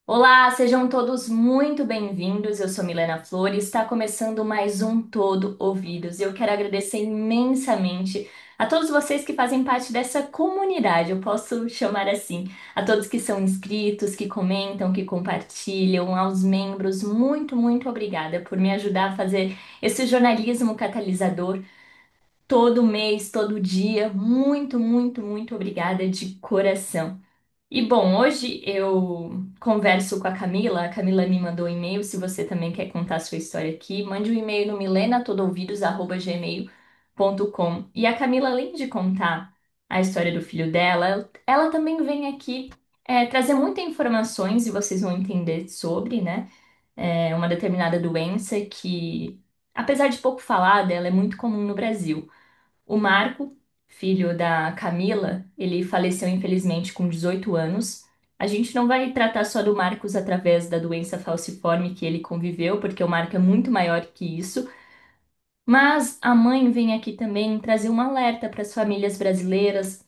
Olá, sejam todos muito bem-vindos. Eu sou Milena Flores, está começando mais um Todo Ouvidos. Eu quero agradecer imensamente a todos vocês que fazem parte dessa comunidade, eu posso chamar assim, a todos que são inscritos, que comentam, que compartilham, aos membros, muito obrigada por me ajudar a fazer esse jornalismo catalisador todo mês, todo dia. Muito obrigada de coração. E bom, hoje eu converso com a Camila. A Camila me mandou um e-mail. Se você também quer contar a sua história aqui, mande um e-mail no milenatodouvidos@gmail.com. E a Camila, além de contar a história do filho dela, ela também vem aqui trazer muitas informações e vocês vão entender sobre, né? Uma determinada doença que, apesar de pouco falada, ela é muito comum no Brasil. O Marco, filho da Camila, ele faleceu infelizmente com 18 anos. A gente não vai tratar só do Marcos através da doença falciforme que ele conviveu, porque o Marco é muito maior que isso. Mas a mãe vem aqui também trazer um alerta para as famílias brasileiras,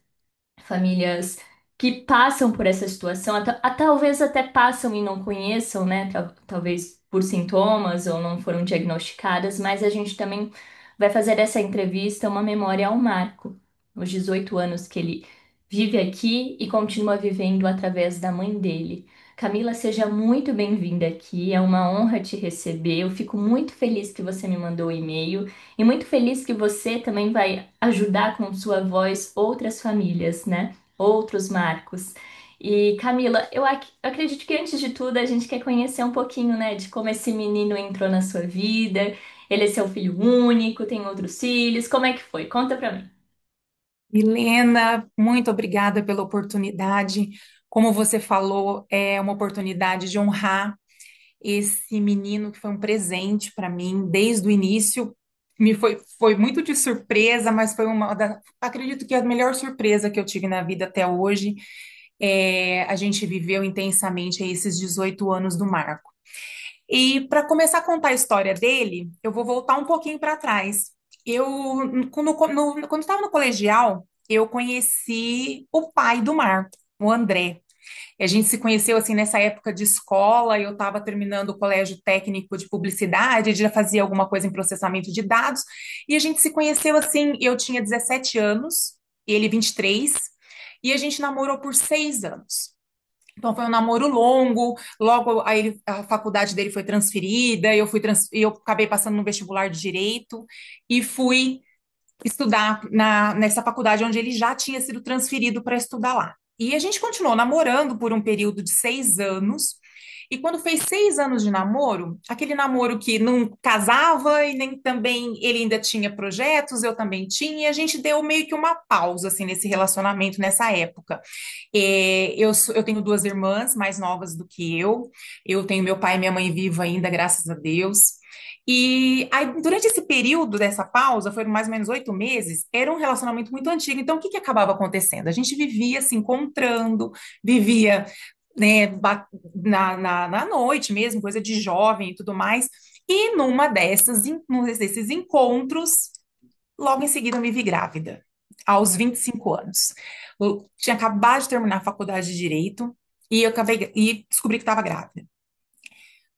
famílias que passam por essa situação, talvez até passam e não conheçam, né? Talvez por sintomas ou não foram diagnosticadas, mas a gente também vai fazer dessa entrevista uma memória ao Marco, os 18 anos que ele vive aqui e continua vivendo através da mãe dele. Camila, seja muito bem-vinda aqui, é uma honra te receber. Eu fico muito feliz que você me mandou o e-mail e muito feliz que você também vai ajudar com sua voz outras famílias, né? Outros marcos. E Camila, acredito que antes de tudo a gente quer conhecer um pouquinho, né, de como esse menino entrou na sua vida. Ele é seu filho único, tem outros filhos, como é que foi? Conta pra mim. Milena, muito obrigada pela oportunidade. Como você falou, é uma oportunidade de honrar esse menino que foi um presente para mim desde o início. Foi muito de surpresa, mas foi acredito que a melhor surpresa que eu tive na vida até hoje. A gente viveu intensamente esses 18 anos do Marco. E para começar a contar a história dele, eu vou voltar um pouquinho para trás. Eu, quando estava no colegial, eu conheci o pai do Marco, o André. E a gente se conheceu assim nessa época de escola. Eu estava terminando o colégio técnico de publicidade, já fazia alguma coisa em processamento de dados, e a gente se conheceu assim. Eu tinha 17 anos, ele 23, e a gente namorou por 6 anos. Então foi um namoro longo, logo aí a faculdade dele foi transferida, eu acabei passando no vestibular de direito e fui estudar nessa faculdade onde ele já tinha sido transferido para estudar lá. E a gente continuou namorando por um período de 6 anos. E quando fez 6 anos de namoro, aquele namoro que não casava e nem também ele ainda tinha projetos, eu também tinha, e a gente deu meio que uma pausa assim nesse relacionamento nessa época. Eu tenho duas irmãs mais novas do que eu tenho meu pai e minha mãe vivo ainda, graças a Deus. E aí, durante esse período dessa pausa, foram mais ou menos 8 meses, era um relacionamento muito antigo. Então, o que que acabava acontecendo? A gente vivia se encontrando, vivia, né, na noite mesmo, coisa de jovem e tudo mais. E num desses encontros, logo em seguida eu me vi grávida, aos 25 anos. Eu tinha acabado de terminar a faculdade de Direito e descobri que estava grávida.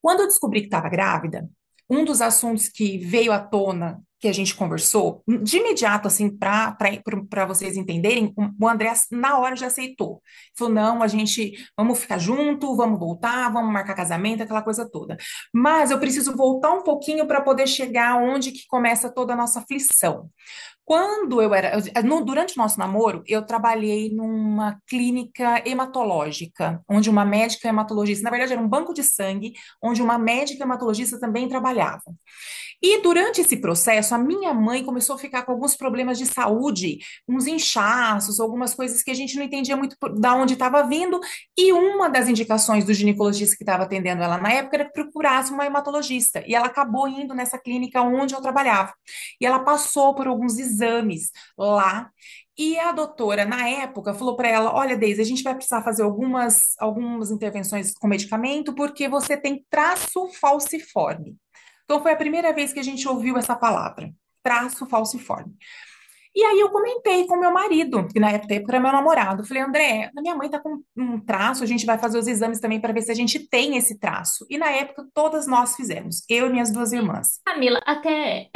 Quando eu descobri que estava grávida, um dos assuntos que veio à tona, que a gente conversou, de imediato, assim, para vocês entenderem, o André, na hora, já aceitou. Falou: não, a gente, vamos ficar junto, vamos voltar, vamos marcar casamento, aquela coisa toda. Mas eu preciso voltar um pouquinho para poder chegar onde que começa toda a nossa aflição. Durante o nosso namoro, eu trabalhei numa clínica hematológica, onde uma médica hematologista, na verdade era um banco de sangue, onde uma médica hematologista também trabalhava. E durante esse processo, a minha mãe começou a ficar com alguns problemas de saúde, uns inchaços, algumas coisas que a gente não entendia muito da onde estava vindo. E uma das indicações do ginecologista que estava atendendo ela na época era que procurasse uma hematologista. E ela acabou indo nessa clínica onde eu trabalhava. E ela passou por alguns exames lá. E a doutora, na época, falou para ela: olha, Deise, a gente vai precisar fazer algumas intervenções com medicamento, porque você tem traço falciforme. Então, foi a primeira vez que a gente ouviu essa palavra, traço falciforme. E aí eu comentei com meu marido, que na época era meu namorado. Falei, André, a minha mãe tá com um traço, a gente vai fazer os exames também para ver se a gente tem esse traço. E na época todas nós fizemos, eu e minhas duas irmãs. Camila, até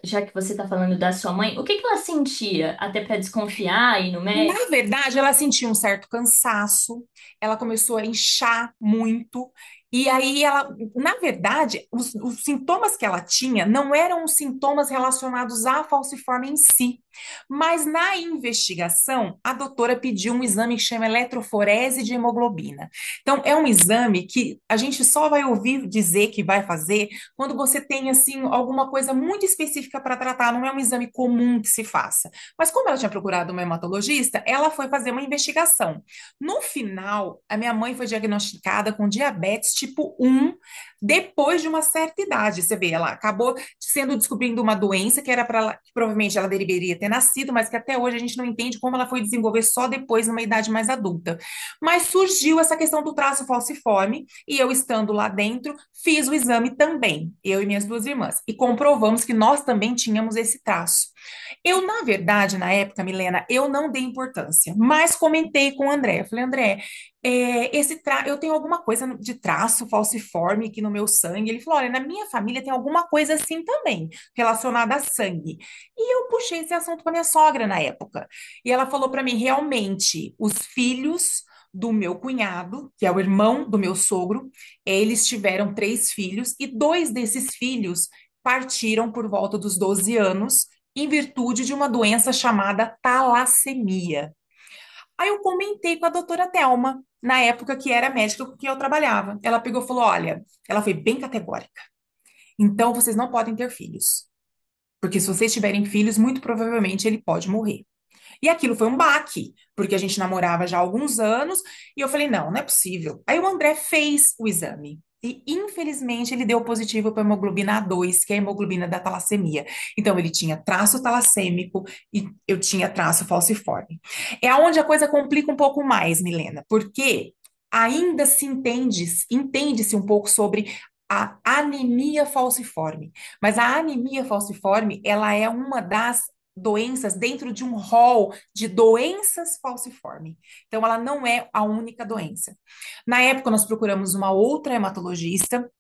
já que você está falando da sua mãe, o que que ela sentia até para desconfiar e ir no médico? Na verdade, ela sentiu um certo cansaço, ela começou a inchar muito, e aí ela, na verdade, os sintomas que ela tinha não eram os sintomas relacionados à falciforme em si, mas na investigação, a doutora pediu um exame que chama eletroforese de hemoglobina. Então, é um exame que a gente só vai ouvir dizer que vai fazer quando você tem, assim, alguma coisa muito específica para tratar, não é um exame comum que se faça. Mas como ela tinha procurado uma hematologista, ela foi fazer uma investigação. No final, a minha mãe foi diagnosticada com diabetes tipo 1 depois de uma certa idade. Você vê, ela acabou sendo descobrindo uma doença que era para ela, que provavelmente ela deveria ter nascido, mas que até hoje a gente não entende como ela foi desenvolver só depois, numa idade mais adulta. Mas surgiu essa questão do traço falciforme, e eu estando lá dentro, fiz o exame também, eu e minhas duas irmãs, e comprovamos que nós também tínhamos esse traço. Eu, na verdade, na época, Milena, eu não dei importância, mas comentei com o André. Eu falei, André, eu tenho alguma coisa de traço falciforme aqui no meu sangue. Ele falou, olha, na minha família tem alguma coisa assim também, relacionada a sangue. E eu puxei esse assunto com a minha sogra na época. E ela falou para mim, realmente, os filhos do meu cunhado, que é o irmão do meu sogro, eles tiveram três filhos e dois desses filhos partiram por volta dos 12 anos em virtude de uma doença chamada talassemia. Aí eu comentei com a doutora Thelma, na época que era médica com quem eu trabalhava. Ela pegou e falou: olha, ela foi bem categórica. Então vocês não podem ter filhos. Porque se vocês tiverem filhos, muito provavelmente ele pode morrer. E aquilo foi um baque, porque a gente namorava já há alguns anos, e eu falei, não, não é possível. Aí o André fez o exame. E, infelizmente, ele deu positivo para hemoglobina A2, que é a hemoglobina da talassemia. Então, ele tinha traço talassêmico e eu tinha traço falciforme. É onde a coisa complica um pouco mais, Milena, porque ainda se entende-se um pouco sobre a anemia falciforme. Mas a anemia falciforme, ela é uma das doenças dentro de um rol de doenças falciforme. Então, ela não é a única doença. Na época, nós procuramos uma outra hematologista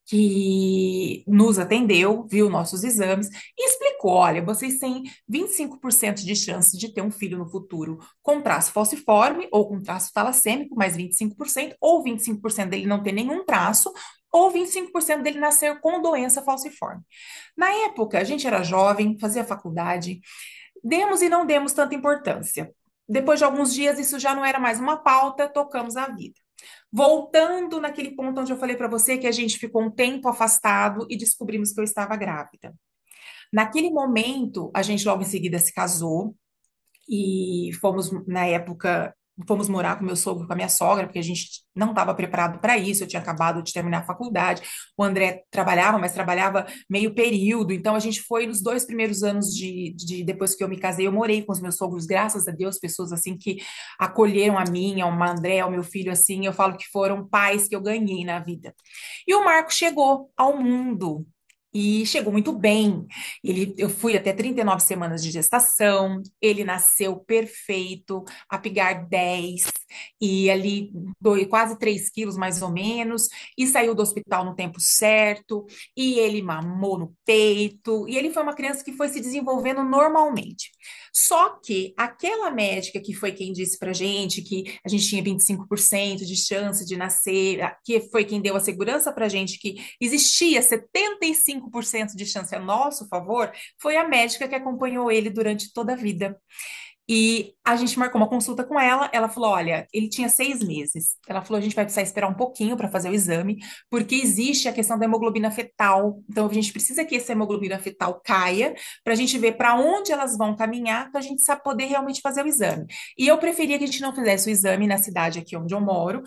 que nos atendeu, viu nossos exames e explicou: olha, vocês têm 25% de chance de ter um filho no futuro com traço falciforme ou com traço talassêmico, mais 25%, ou 25% dele não ter nenhum traço, ou 25% dele nascer com doença falciforme. Na época, a gente era jovem, fazia faculdade, demos e não demos tanta importância. Depois de alguns dias, isso já não era mais uma pauta, tocamos a vida. Voltando naquele ponto onde eu falei para você que a gente ficou um tempo afastado e descobrimos que eu estava grávida. Naquele momento, a gente logo em seguida se casou e fomos, na época, fomos morar com meu sogro, com a minha sogra, porque a gente não estava preparado para isso. Eu tinha acabado de terminar a faculdade. O André trabalhava, mas trabalhava meio período. Então, a gente foi nos 2 primeiros anos depois que eu me casei, eu morei com os meus sogros, graças a Deus, pessoas assim que acolheram a mim, ao André, ao meu filho, assim. Eu falo que foram pais que eu ganhei na vida. E o Marco chegou ao mundo. E chegou muito bem. Eu fui até 39 semanas de gestação. Ele nasceu perfeito, a pegar 10 e ali quase 3 quilos mais ou menos. E saiu do hospital no tempo certo. E ele mamou no peito. E ele foi uma criança que foi se desenvolvendo normalmente. Só que aquela médica que foi quem disse pra gente que a gente tinha 25% de chance de nascer, que foi quem deu a segurança pra gente que existia 75% de chance a nosso favor, foi a médica que acompanhou ele durante toda a vida. E a gente marcou uma consulta com ela. Ela falou: olha, ele tinha 6 meses. Ela falou: a gente vai precisar esperar um pouquinho para fazer o exame, porque existe a questão da hemoglobina fetal. Então, a gente precisa que essa hemoglobina fetal caia para a gente ver para onde elas vão caminhar, para a gente poder realmente fazer o exame. E eu preferia que a gente não fizesse o exame na cidade aqui onde eu moro,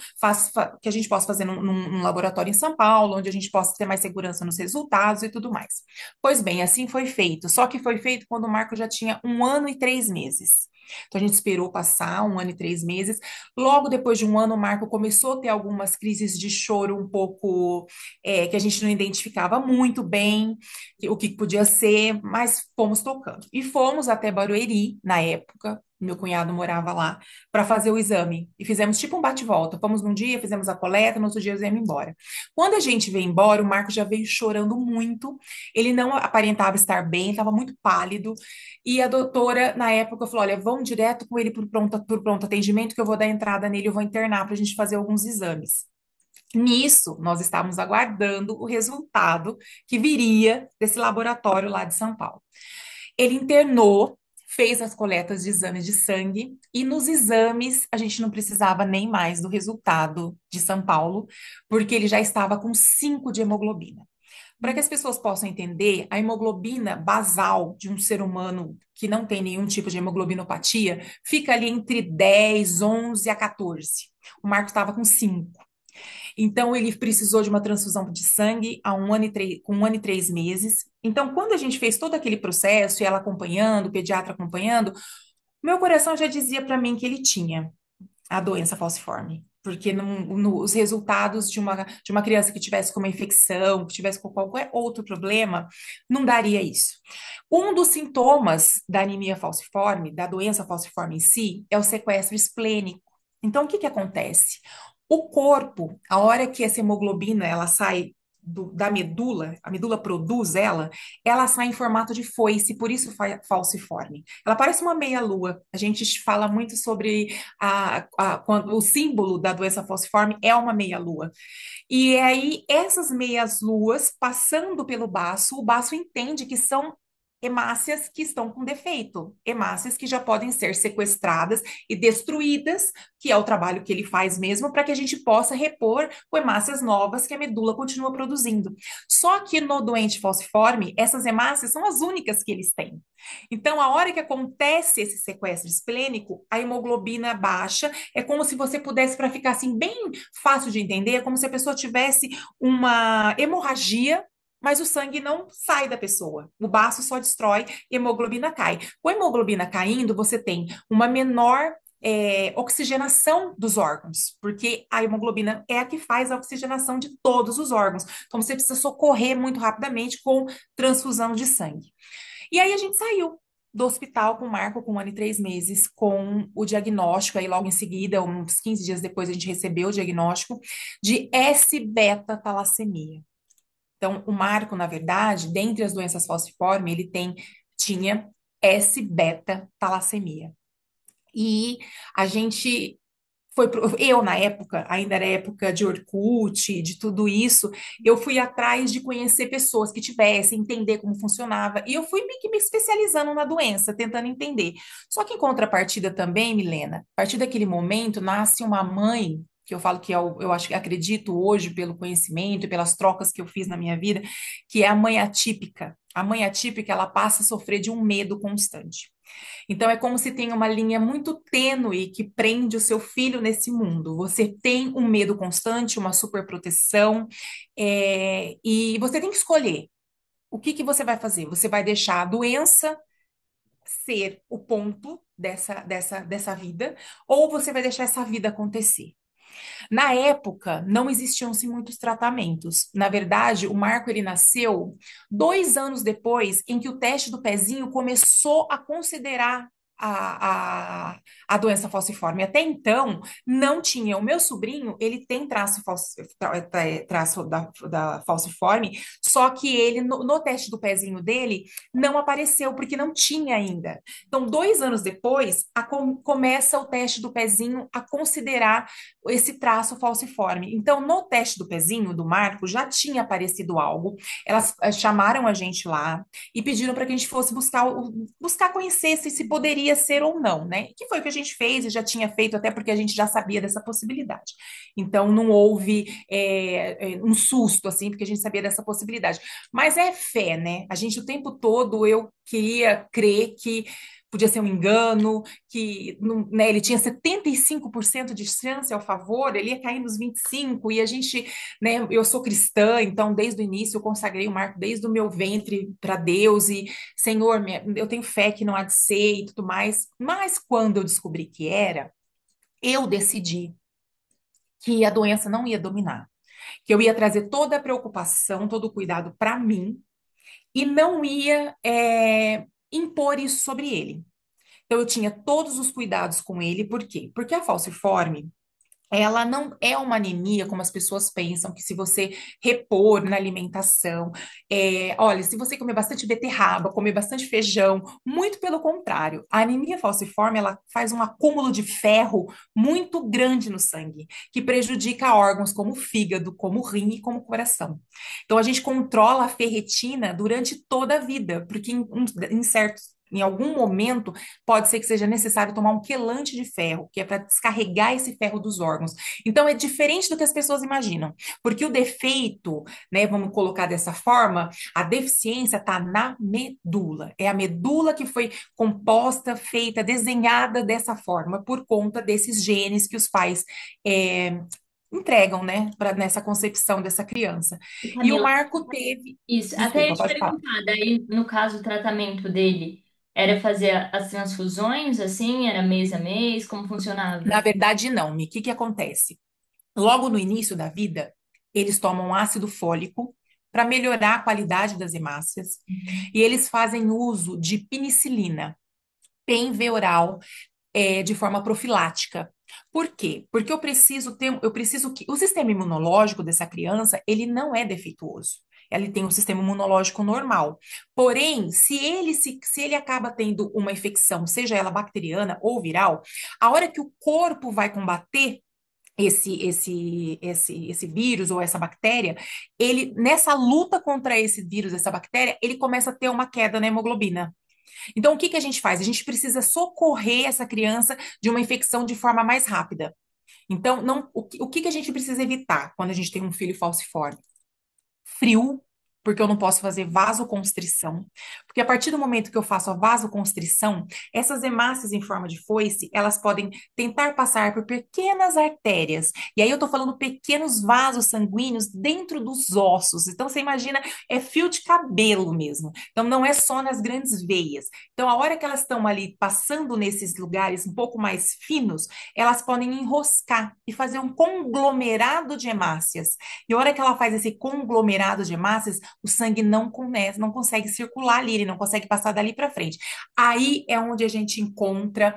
que a gente possa fazer num laboratório em São Paulo, onde a gente possa ter mais segurança nos resultados e tudo mais. Pois bem, assim foi feito. Só que foi feito quando o Marco já tinha 1 ano e 3 meses. Então a gente esperou passar 1 ano e 3 meses. Logo depois de 1 ano, o Marco começou a ter algumas crises de choro um pouco que a gente não identificava muito bem o que podia ser, mas fomos tocando. E fomos até Barueri, na época. Meu cunhado morava lá, para fazer o exame. E fizemos tipo um bate-volta. Fomos num dia, fizemos a coleta, no outro dia viemos embora. Quando a gente veio embora, o Marco já veio chorando muito. Ele não aparentava estar bem, estava muito pálido. E a doutora, na época, falou: Olha, vão direto com ele por pronto atendimento, que eu vou dar entrada nele, eu vou internar para a gente fazer alguns exames. Nisso, nós estávamos aguardando o resultado que viria desse laboratório lá de São Paulo. Ele internou, fez as coletas de exames de sangue, e nos exames a gente não precisava nem mais do resultado de São Paulo, porque ele já estava com 5 de hemoglobina. Para que as pessoas possam entender, a hemoglobina basal de um ser humano que não tem nenhum tipo de hemoglobinopatia fica ali entre 10, 11 a 14. O Marcos estava com 5. Então, ele precisou de uma transfusão de sangue com 1 ano e 3 meses. Então, quando a gente fez todo aquele processo, e ela acompanhando, o pediatra acompanhando, meu coração já dizia para mim que ele tinha a doença falciforme. Porque os resultados de uma criança que tivesse com uma infecção, que tivesse com qualquer outro problema, não daria isso. Um dos sintomas da anemia falciforme, da doença falciforme em si, é o sequestro esplênico. Então, o que que acontece? O corpo, a hora que essa hemoglobina ela sai da medula, a medula produz ela sai em formato de foice, por isso falciforme. Ela parece uma meia-lua. A gente fala muito sobre o símbolo da doença falciforme é uma meia-lua. E aí, essas meias-luas passando pelo baço, o baço entende que são hemácias que estão com defeito, hemácias que já podem ser sequestradas e destruídas, que é o trabalho que ele faz mesmo, para que a gente possa repor com hemácias novas que a medula continua produzindo. Só que no doente falciforme, essas hemácias são as únicas que eles têm. Então, a hora que acontece esse sequestro esplênico, a hemoglobina baixa, é como se você pudesse, para ficar assim bem fácil de entender, é como se a pessoa tivesse uma hemorragia, mas o sangue não sai da pessoa. O baço só destrói e a hemoglobina cai. Com a hemoglobina caindo, você tem uma menor oxigenação dos órgãos, porque a hemoglobina é a que faz a oxigenação de todos os órgãos. Então, você precisa socorrer muito rapidamente com transfusão de sangue. E aí a gente saiu do hospital com o Marco com 1 ano e 3 meses, com o diagnóstico, aí logo em seguida, uns 15 dias depois, a gente recebeu o diagnóstico de S-beta-talassemia. Então, o Marco, na verdade, dentre as doenças falciformes, tinha S-beta-talassemia. E a gente eu, na época, ainda era época de Orkut, de tudo isso, eu fui atrás de conhecer pessoas que tivessem, entender como funcionava, e eu fui meio que me especializando na doença, tentando entender. Só que em contrapartida também, Milena, a partir daquele momento, nasce uma mãe, que eu falo que eu acho que acredito hoje pelo conhecimento e pelas trocas que eu fiz na minha vida, que é a mãe atípica. A mãe atípica, ela passa a sofrer de um medo constante. Então, é como se tem uma linha muito tênue que prende o seu filho nesse mundo. Você tem um medo constante, uma superproteção, e você tem que escolher o que que você vai fazer. Você vai deixar a doença ser o ponto dessa vida, ou você vai deixar essa vida acontecer. Na época, não existiam-se muitos tratamentos. Na verdade, o Marco ele nasceu 2 anos depois em que o teste do pezinho começou a considerar a doença falciforme. Até então, não tinha. O meu sobrinho, ele tem traço da falciforme, só que ele, no teste do pezinho dele, não apareceu, porque não tinha ainda. Então, 2 anos depois, começa o teste do pezinho a considerar esse traço falciforme. Então, no teste do pezinho do Marco já tinha aparecido algo. Elas chamaram a gente lá e pediram para que a gente fosse buscar conhecer se poderia ser ou não, né? Que foi o que a gente fez e já tinha feito, até porque a gente já sabia dessa possibilidade. Então, não houve um susto, assim, porque a gente sabia dessa possibilidade. Mas é fé, né? A gente o tempo todo eu queria crer que podia ser um engano, que né, ele tinha 75% de chance ao favor, ele ia cair nos 25%, e a gente, né, eu sou cristã, então desde o início eu consagrei o Marco desde o meu ventre para Deus, e Senhor, eu tenho fé que não há de ser e tudo mais, mas quando eu descobri que era, eu decidi que a doença não ia dominar, que eu ia trazer toda a preocupação, todo o cuidado para mim, e não ia impor isso sobre ele. Então, eu tinha todos os cuidados com ele, por quê? Porque a falciforme, ela não é uma anemia como as pessoas pensam, que se você repor na alimentação, olha, se você comer bastante beterraba, comer bastante feijão, muito pelo contrário, a anemia falciforme, ela faz um acúmulo de ferro muito grande no sangue, que prejudica órgãos como o fígado, como o rim e como o coração. Então, a gente controla a ferritina durante toda a vida, porque em algum momento pode ser que seja necessário tomar um quelante de ferro, que é para descarregar esse ferro dos órgãos. Então, é diferente do que as pessoas imaginam, porque o defeito, né, vamos colocar dessa forma, a deficiência está na medula. É a medula que foi composta, feita, desenhada dessa forma, por conta desses genes que os pais é, entregam, né, nessa concepção dessa criança. E E o Camila, Marco teve. isso, até ia Desculpa, te pode falar. perguntar, daí no caso o tratamento dele era fazer as transfusões, assim, era mês a mês, como funcionava? Na verdade, não, Mi. O que que acontece? Logo no início da vida, eles tomam ácido fólico para melhorar a qualidade das hemácias Uhum. e eles fazem uso de penicilina, PENV oral, de forma profilática. Por quê? Porque eu preciso que o sistema imunológico dessa criança, ele não é defeituoso. Ele tem um sistema imunológico normal. Porém, se ele acaba tendo uma infecção, seja ela bacteriana ou viral, a hora que o corpo vai combater esse vírus ou essa bactéria, ele, nessa luta contra esse vírus, essa bactéria, ele começa a ter uma queda na hemoglobina. Então, o que que a gente faz? A gente precisa socorrer essa criança de uma infecção de forma mais rápida. Então, o que que a gente precisa evitar quando a gente tem um filho falciforme? Frio, porque eu não posso fazer vasoconstrição. Porque a partir do momento que eu faço a vasoconstrição, essas hemácias em forma de foice, elas podem tentar passar por pequenas artérias. E aí eu tô falando pequenos vasos sanguíneos dentro dos ossos. Então você imagina, é fio de cabelo mesmo. Então não é só nas grandes veias. Então a hora que elas estão ali passando nesses lugares um pouco mais finos, elas podem enroscar e fazer um conglomerado de hemácias. E a hora que ela faz esse conglomerado de hemácias, o sangue não começa, não consegue circular ali, ele não consegue passar dali para frente. Aí é onde a gente encontra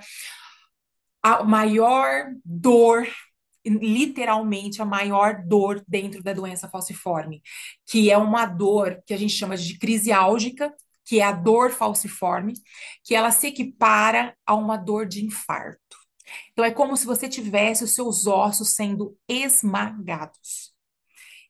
a maior dor, literalmente a maior dor dentro da doença falciforme, que é uma dor que a gente chama de crise álgica, que é a dor falciforme, que ela se equipara a uma dor de infarto. Então é como se você tivesse os seus ossos sendo esmagados.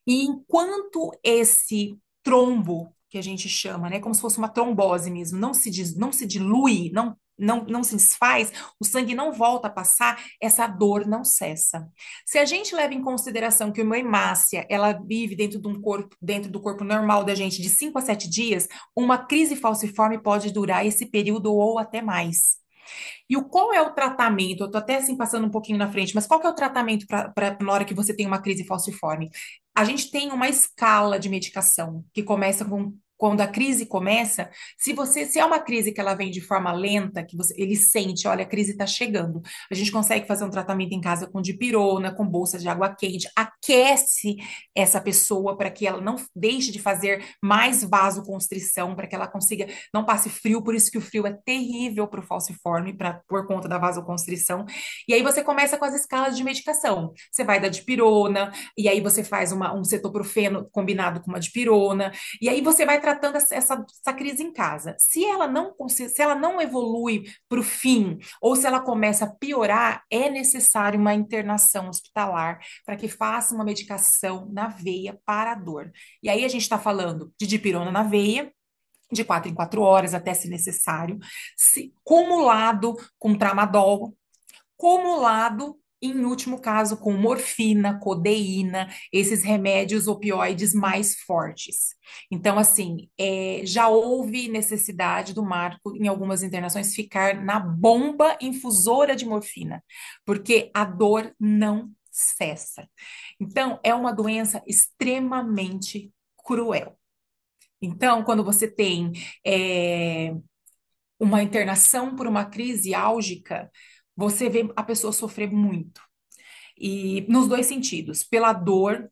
E enquanto esse trombo, que a gente chama, né, como se fosse uma trombose mesmo, não se dilui, não se desfaz, o sangue não volta a passar, essa dor não cessa. Se a gente leva em consideração que uma hemácia, ela vive dentro de um corpo, dentro do corpo normal da gente de 5 a 7 dias, uma crise falciforme pode durar esse período ou até mais. Qual é o tratamento? Eu tô até assim passando um pouquinho na frente, mas qual que é o tratamento para na hora que você tem uma crise falciforme? A gente tem uma escala de medicação que começa com quando a crise começa, se é uma crise que ela vem de forma lenta, que ele sente, olha, a crise está chegando. A gente consegue fazer um tratamento em casa com dipirona, com bolsa de água quente, aquece essa pessoa para que ela não deixe de fazer mais vasoconstrição, para que ela consiga não passe frio, por isso que o frio é terrível para o falciforme, por conta da vasoconstrição. E aí você começa com as escalas de medicação. Você vai da dipirona, e aí você faz um cetoprofeno combinado com uma dipirona, e aí você vai tratando essa crise em casa. Se ela não evolui para o fim, ou se ela começa a piorar, é necessário uma internação hospitalar para que faça uma medicação na veia para a dor. E aí a gente está falando de dipirona na veia, de 4 em 4 horas, até se necessário, cumulado com tramadol, cumulado em último caso, com morfina, codeína, esses remédios opioides mais fortes. Então, assim, já houve necessidade do Marco, em algumas internações, ficar na bomba infusora de morfina, porque a dor não cessa. Então, é uma doença extremamente cruel. Então, quando você tem é, uma internação por uma crise álgica, você vê a pessoa sofrer muito. E nos dois sentidos, pela dor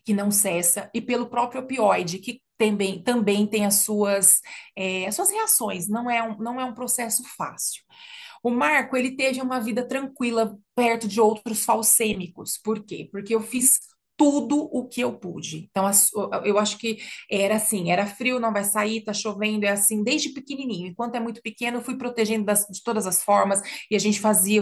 que não cessa e pelo próprio opioide, que também tem as suas reações, não é um processo fácil. O Marco, ele teve uma vida tranquila perto de outros falcêmicos. Por quê? Porque eu fiz tudo o que eu pude. Então, eu acho que era assim, era frio, não vai sair, tá chovendo, é assim, desde pequenininho. Enquanto é muito pequeno, eu fui protegendo de todas as formas, e a gente fazia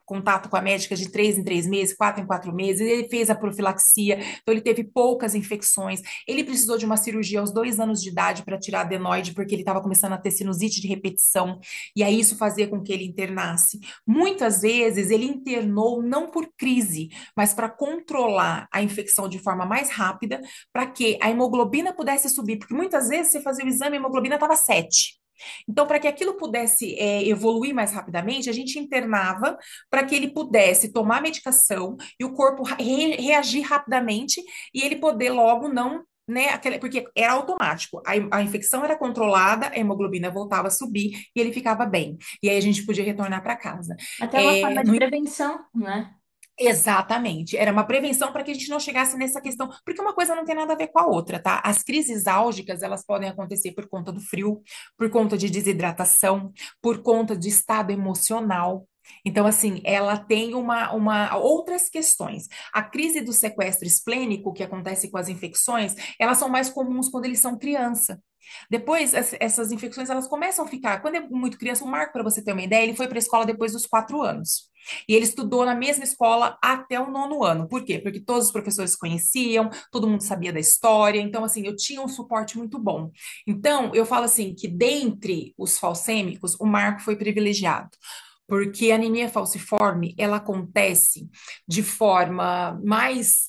contato com a médica de 3 em 3 meses, 4 em 4 meses, ele fez a profilaxia, então ele teve poucas infecções, ele precisou de uma cirurgia aos 2 anos de idade para tirar adenoide, porque ele estava começando a ter sinusite de repetição, e aí isso fazia com que ele internasse. Muitas vezes ele internou não por crise, mas para controlar a infecção de forma mais rápida, para que a hemoglobina pudesse subir, porque muitas vezes você fazia o exame e a hemoglobina estava 7. Então, para que aquilo pudesse evoluir mais rapidamente, a gente internava para que ele pudesse tomar a medicação e o corpo reagir rapidamente e ele poder logo não, né, porque era automático. A infecção era controlada, a hemoglobina voltava a subir e ele ficava bem. E aí a gente podia retornar para casa. Até uma É, forma de prevenção, né? Exatamente, era uma prevenção para que a gente não chegasse nessa questão, porque uma coisa não tem nada a ver com a outra, tá? As crises álgicas, elas podem acontecer por conta do frio, por conta de desidratação, por conta de estado emocional. Então, assim, ela tem outras questões. A crise do sequestro esplênico, que acontece com as infecções, elas são mais comuns quando eles são criança. Depois, essas infecções, elas começam a ficar. Quando é muito criança, o Marco, para você ter uma ideia, ele foi para a escola depois dos 4 anos. E ele estudou na mesma escola até o nono ano. Por quê? Porque todos os professores se conheciam, todo mundo sabia da história. Então, assim, eu tinha um suporte muito bom. Então, eu falo assim, que dentre os falcêmicos, o Marco foi privilegiado. Porque a anemia falciforme, ela acontece de forma mais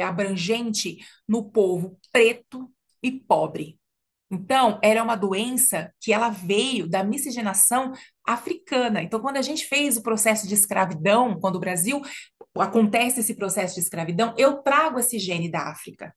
abrangente no povo preto e pobre. Então, era uma doença que ela veio da miscigenação africana. Então, quando a gente fez o processo de escravidão, quando o Brasil acontece esse processo de escravidão, eu trago esse gene da África.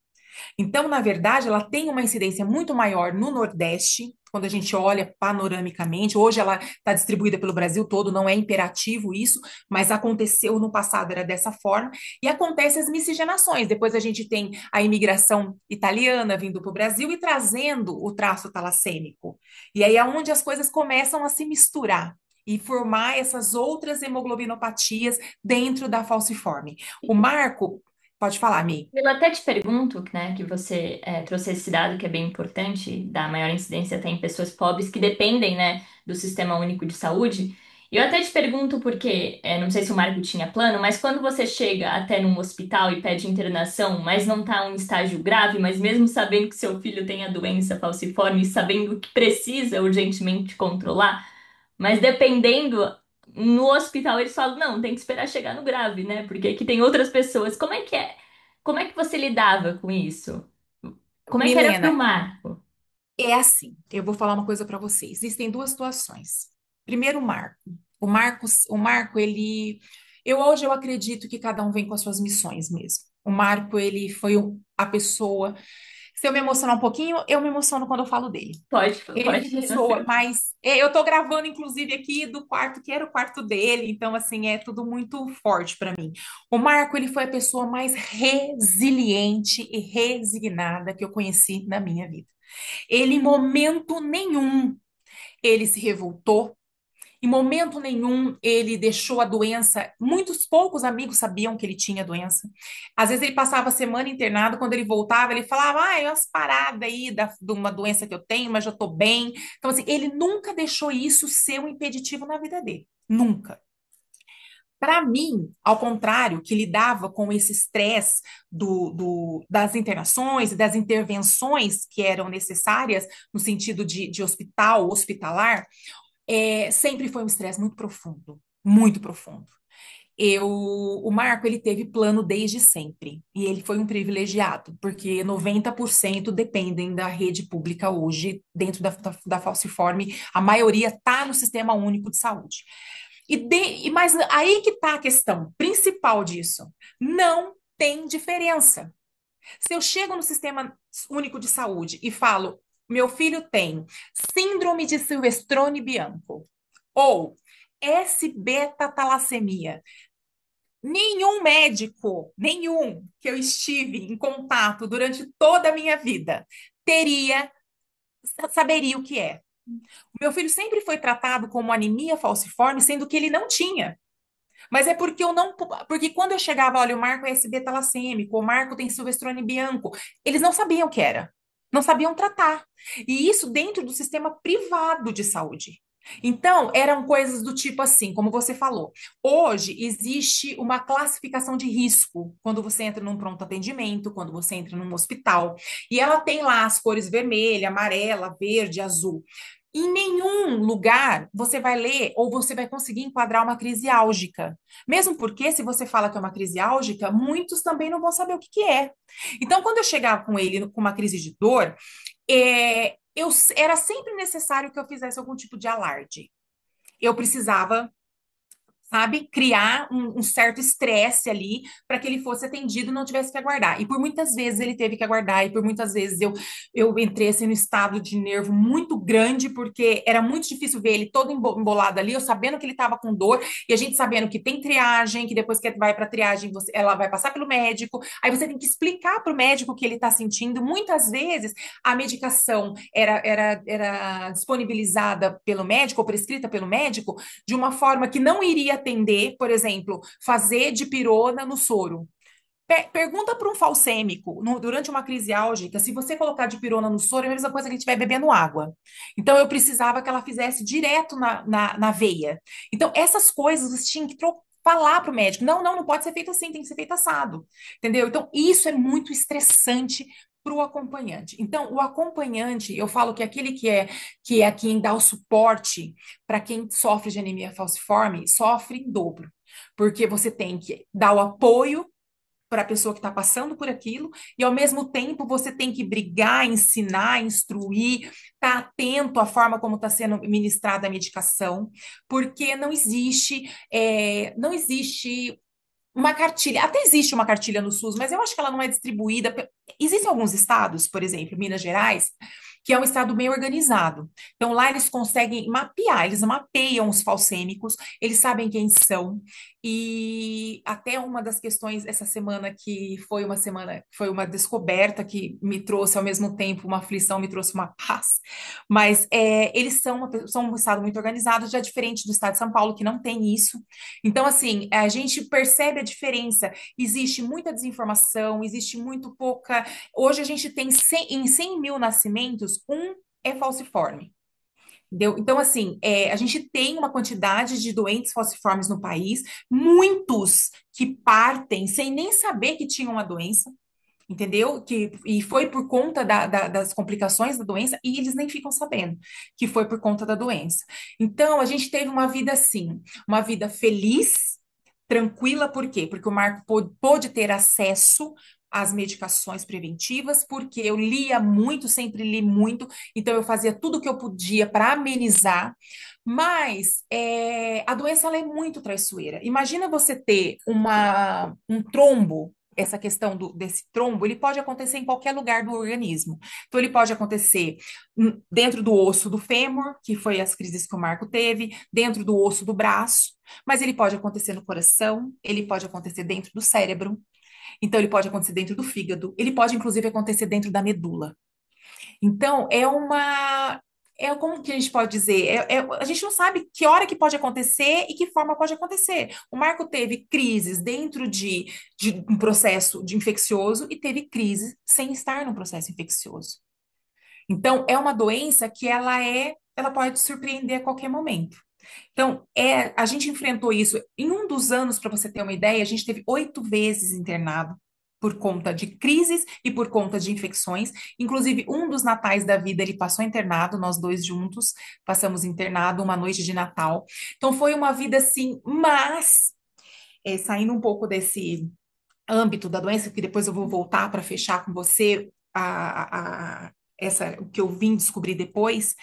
Então, na verdade, ela tem uma incidência muito maior no Nordeste, quando a gente olha panoramicamente. Hoje ela está distribuída pelo Brasil todo, não é imperativo isso, mas aconteceu no passado, era dessa forma, e acontece as miscigenações. Depois a gente tem a imigração italiana vindo para o Brasil e trazendo o traço talassêmico. E aí é onde as coisas começam a se misturar. E formar essas outras hemoglobinopatias dentro da falciforme. O Marco, pode falar, Mi. Eu até te pergunto, né, que você trouxe esse dado que é bem importante, da maior incidência até em pessoas pobres que dependem, né, do Sistema Único de Saúde. E eu até te pergunto porque, não sei se o Marco tinha plano, mas quando você chega até num hospital e pede internação, mas não está em um estágio grave, mas mesmo sabendo que seu filho tem a doença falciforme e sabendo que precisa urgentemente controlar, mas dependendo, no hospital eles falam, não, tem que esperar chegar no grave, né? Porque aqui tem outras pessoas. Como é que é? Como é que você lidava com isso? Como é que era pro Milena, Marco? é assim, eu vou falar uma coisa para vocês. Existem duas situações. Primeiro, o Marco. O Marco, hoje eu acredito que cada um vem com as suas missões mesmo. O Marco, ele foi a pessoa. Se eu me emocionar um pouquinho, eu me emociono quando eu falo dele. Pode, Ele foi a pode. pessoa mais. Eu tô gravando, inclusive, aqui do quarto, que era o quarto dele, então, assim, é tudo muito forte para mim. O Marco, ele foi a pessoa mais resiliente e resignada que eu conheci na minha vida. Ele, em momento nenhum, ele se revoltou. Em momento nenhum, ele deixou a doença. Muitos poucos amigos sabiam que ele tinha doença. Às vezes, ele passava a semana internado. Quando ele voltava, ele falava: Ah, é umas paradas aí de uma doença que eu tenho, mas já tô bem. Então, assim, ele nunca deixou isso ser um impeditivo na vida dele. Nunca. Para mim, ao contrário, que lidava com esse estresse das internações e das intervenções que eram necessárias no sentido de hospital, hospitalar, sempre foi um estresse muito profundo, muito profundo. O Marco, ele teve plano desde sempre, e ele foi um privilegiado, porque 90% dependem da rede pública hoje, dentro da Falciforme, a maioria está no Sistema Único de Saúde. Mas aí que está a questão principal disso, não tem diferença. Se eu chego no Sistema Único de Saúde e falo, meu filho tem síndrome de Silvestrone-Bianco, ou S-beta-talassemia, nenhum médico, nenhum que eu estive em contato durante toda a minha vida teria, saberia o que é. O meu filho sempre foi tratado como anemia falciforme, sendo que ele não tinha. Mas é porque eu não. Porque quando eu chegava, olha, o Marco é SB talassêmico, o Marco tem Silvestrone Bianco, eles não sabiam o que era. Não sabiam tratar. E isso dentro do sistema privado de saúde. Então, eram coisas do tipo assim, como você falou. Hoje existe uma classificação de risco quando você entra num pronto atendimento, quando você entra num hospital. E ela tem lá as cores vermelha, amarela, verde, azul. Em nenhum lugar você vai ler ou você vai conseguir enquadrar uma crise álgica. Mesmo porque, se você fala que é uma crise álgica, muitos também não vão saber o que que é. Então, quando eu chegava com ele com uma crise de dor, era sempre necessário que eu fizesse algum tipo de alarde. Eu precisava, sabe, criar um certo estresse ali para que ele fosse atendido e não tivesse que aguardar. E por muitas vezes ele teve que aguardar, e por muitas vezes eu entrei assim no estado de nervo muito grande, porque era muito difícil ver ele todo embolado ali, eu sabendo que ele estava com dor, e a gente sabendo que tem triagem, que depois que vai para triagem, ela vai passar pelo médico, aí você tem que explicar para o médico o que ele está sentindo. Muitas vezes a medicação era disponibilizada pelo médico, ou prescrita pelo médico, de uma forma que não iria atender, por exemplo, fazer dipirona no soro. Pergunta para um falcêmico, durante uma crise álgica, se você colocar dipirona no soro, é a mesma coisa que a gente vai bebendo água. Então, eu precisava que ela fizesse direto na veia. Então, essas coisas você tinha que falar para o médico. Não, não, não pode ser feito assim, tem que ser feito assado. Entendeu? Então, isso é muito estressante para o acompanhante. Então, o acompanhante, eu falo que é aquele que é quem dá o suporte para quem sofre de anemia falciforme, sofre em dobro. Porque você tem que dar o apoio para a pessoa que está passando por aquilo, e ao mesmo tempo você tem que brigar, ensinar, instruir, estar atento à forma como está sendo ministrada a medicação, porque não existe uma cartilha. Até existe uma cartilha no SUS, mas eu acho que ela não é distribuída. Existem alguns estados, por exemplo, Minas Gerais, que é um estado bem organizado. Então, lá eles conseguem mapear, eles mapeiam os falcêmicos, eles sabem quem são. E até uma das questões essa semana, que foi uma descoberta que me trouxe ao mesmo tempo uma aflição, me trouxe uma paz. Mas eles são um estado muito organizado, já diferente do estado de São Paulo, que não tem isso. Então, assim, a gente percebe a diferença. Existe muita desinformação, existe muito pouca. Hoje a gente tem em 100 mil nascimentos, um é falciforme. Entendeu? Então, assim, a gente tem uma quantidade de doentes falciformes no país, muitos que partem sem nem saber que tinham a doença, entendeu? E foi por conta das complicações da doença, e eles nem ficam sabendo que foi por conta da doença. Então, a gente teve uma vida assim, uma vida feliz, tranquila, por quê? Porque o Marco pôde ter acesso às medicações preventivas, porque eu lia muito, sempre li muito, então eu fazia tudo o que eu podia para amenizar, mas a doença ela é muito traiçoeira. Imagina você ter um trombo. Essa questão desse trombo, ele pode acontecer em qualquer lugar do organismo. Então, ele pode acontecer dentro do osso do fêmur, que foi as crises que o Marco teve, dentro do osso do braço, mas ele pode acontecer no coração, ele pode acontecer dentro do cérebro, então ele pode acontecer dentro do fígado, ele pode inclusive acontecer dentro da medula. Então, como que a gente pode dizer? A gente não sabe que hora que pode acontecer e que forma pode acontecer. O Marco teve crises dentro de um processo de infeccioso e teve crise sem estar no processo infeccioso. Então, é uma doença que ela pode surpreender a qualquer momento. Então, a gente enfrentou isso. Em um dos anos, para você ter uma ideia, a gente teve 8 vezes internado por conta de crises e por conta de infecções. Inclusive, um dos natais da vida, ele passou internado, nós dois juntos passamos internado uma noite de Natal. Então, foi uma vida assim, mas saindo um pouco desse âmbito da doença, que depois eu vou voltar para fechar com você o que eu vim descobrir depois,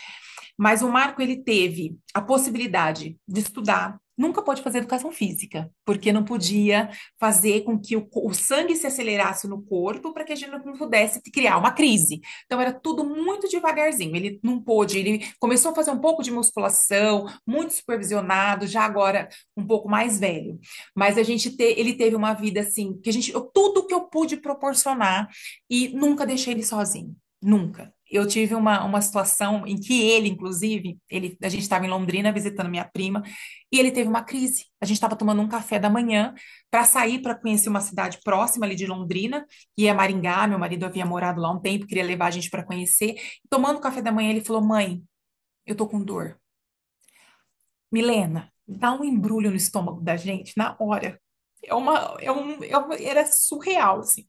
mas o Marco, ele teve a possibilidade de estudar. Nunca pôde fazer educação física, porque não podia fazer com que o sangue se acelerasse no corpo para que a gente não pudesse criar uma crise. Então, era tudo muito devagarzinho. Ele não pôde, ele começou a fazer um pouco de musculação, muito supervisionado, já agora um pouco mais velho. Mas ele teve uma vida assim, que tudo que eu pude proporcionar e nunca deixei ele sozinho. Nunca. Eu tive uma situação em que ele, inclusive, a gente estava em Londrina visitando minha prima, e ele teve uma crise. A gente estava tomando um café da manhã para sair para conhecer uma cidade próxima ali de Londrina, que é Maringá. Meu marido havia morado lá um tempo, queria levar a gente para conhecer. Tomando café da manhã, ele falou: Mãe, eu tô com dor. Milena, dá um embrulho no estômago da gente na hora. Era surreal, assim.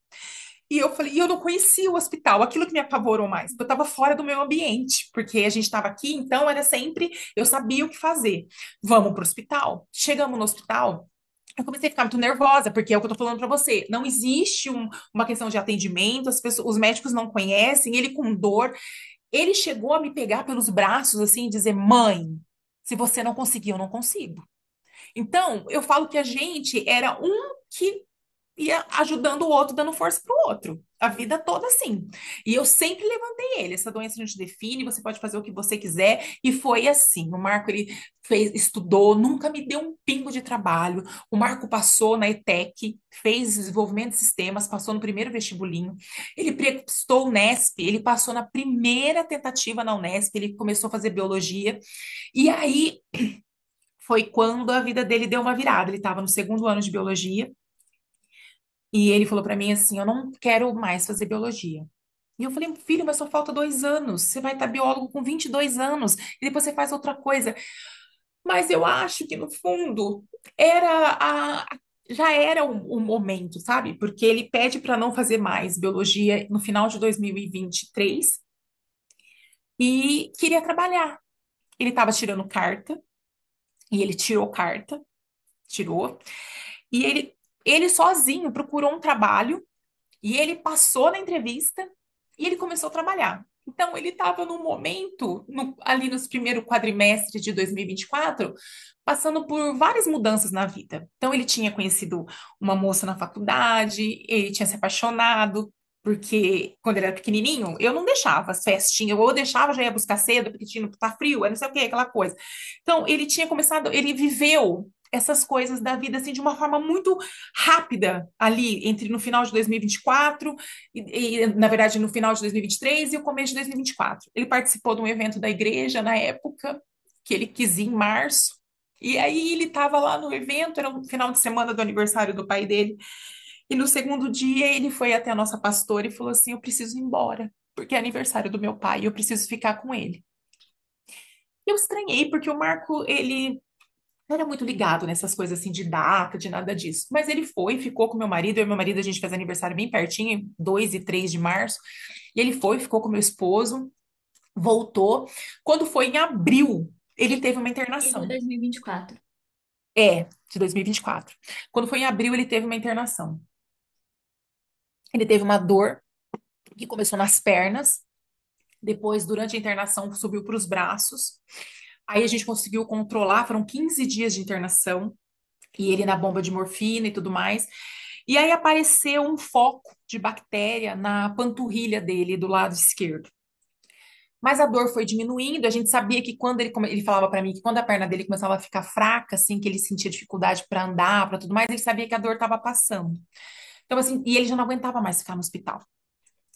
E eu falei, e eu não conhecia o hospital, aquilo que me apavorou mais, porque eu estava fora do meu ambiente, porque a gente estava aqui, então era sempre, eu sabia o que fazer. Vamos para o hospital. Chegamos no hospital, eu comecei a ficar muito nervosa, porque é o que eu tô falando para você, não existe uma questão de atendimento, os médicos não conhecem, ele com dor, ele chegou a me pegar pelos braços assim e dizer, mãe, se você não conseguir, eu não consigo. Então, eu falo que a gente era um que ia ajudando o outro, dando força pro outro. A vida toda assim. E eu sempre levantei ele. Essa doença não te define, você pode fazer o que você quiser. E foi assim. O Marco, ele estudou, nunca me deu um pingo de trabalho. O Marco passou na ETEC, fez desenvolvimento de sistemas, passou no primeiro vestibulinho. Ele prestou Unesp, ele passou na primeira tentativa na Unesp, ele começou a fazer biologia. E aí foi quando a vida dele deu uma virada. Ele estava no segundo ano de biologia e ele falou para mim assim: Eu não quero mais fazer biologia. E eu falei: Filho, mas só falta 2 anos. Você vai estar biólogo com 22 anos e depois você faz outra coisa. Mas eu acho que no fundo era já era o momento, sabe? Porque ele pede para não fazer mais biologia no final de 2023 e queria trabalhar. Ele estava tirando carta e ele tirou carta, tirou. E ele sozinho procurou um trabalho e ele passou na entrevista e ele começou a trabalhar. Então, ele estava num momento, ali nos primeiros quadrimestres de 2024, passando por várias mudanças na vida. Então, ele tinha conhecido uma moça na faculdade, ele tinha se apaixonado, porque quando ele era pequenininho, eu não deixava as festinhas, ou eu deixava, já ia buscar cedo, porque tinha, tá frio, não sei o que, aquela coisa. Então, ele tinha começado, ele viveu essas coisas da vida assim de uma forma muito rápida ali entre no final de 2024 na verdade no final de 2023 e o começo de 2024. Ele participou de um evento da igreja na época que ele quis ir em março. E aí ele estava lá no evento, era um final de semana do aniversário do pai dele. E no segundo dia ele foi até a nossa pastora e falou assim: Eu preciso ir embora, porque é aniversário do meu pai e eu preciso ficar com ele. Eu estranhei, porque o Marco, ele não era muito ligado nessas coisas assim de data, de nada disso. Mas ele foi, ficou com meu marido. Eu e meu marido, a gente fez aniversário bem pertinho, 2 e 3 de março. E ele foi, ficou com meu esposo, voltou. Quando foi em abril, ele E teve uma e de internação. 2024. De 2024. Quando foi em abril, ele teve uma internação. Ele teve uma dor que começou nas pernas, depois, durante a internação, subiu para os braços. Aí a gente conseguiu controlar, foram 15 dias de internação, e ele na bomba de morfina e tudo mais. E aí apareceu um foco de bactéria na panturrilha dele, do lado esquerdo. Mas a dor foi diminuindo, a gente sabia que quando ele falava para mim que quando a perna dele começava a ficar fraca, assim, que ele sentia dificuldade para andar, para tudo mais, ele sabia que a dor estava passando. Então, assim, e ele já não aguentava mais ficar no hospital.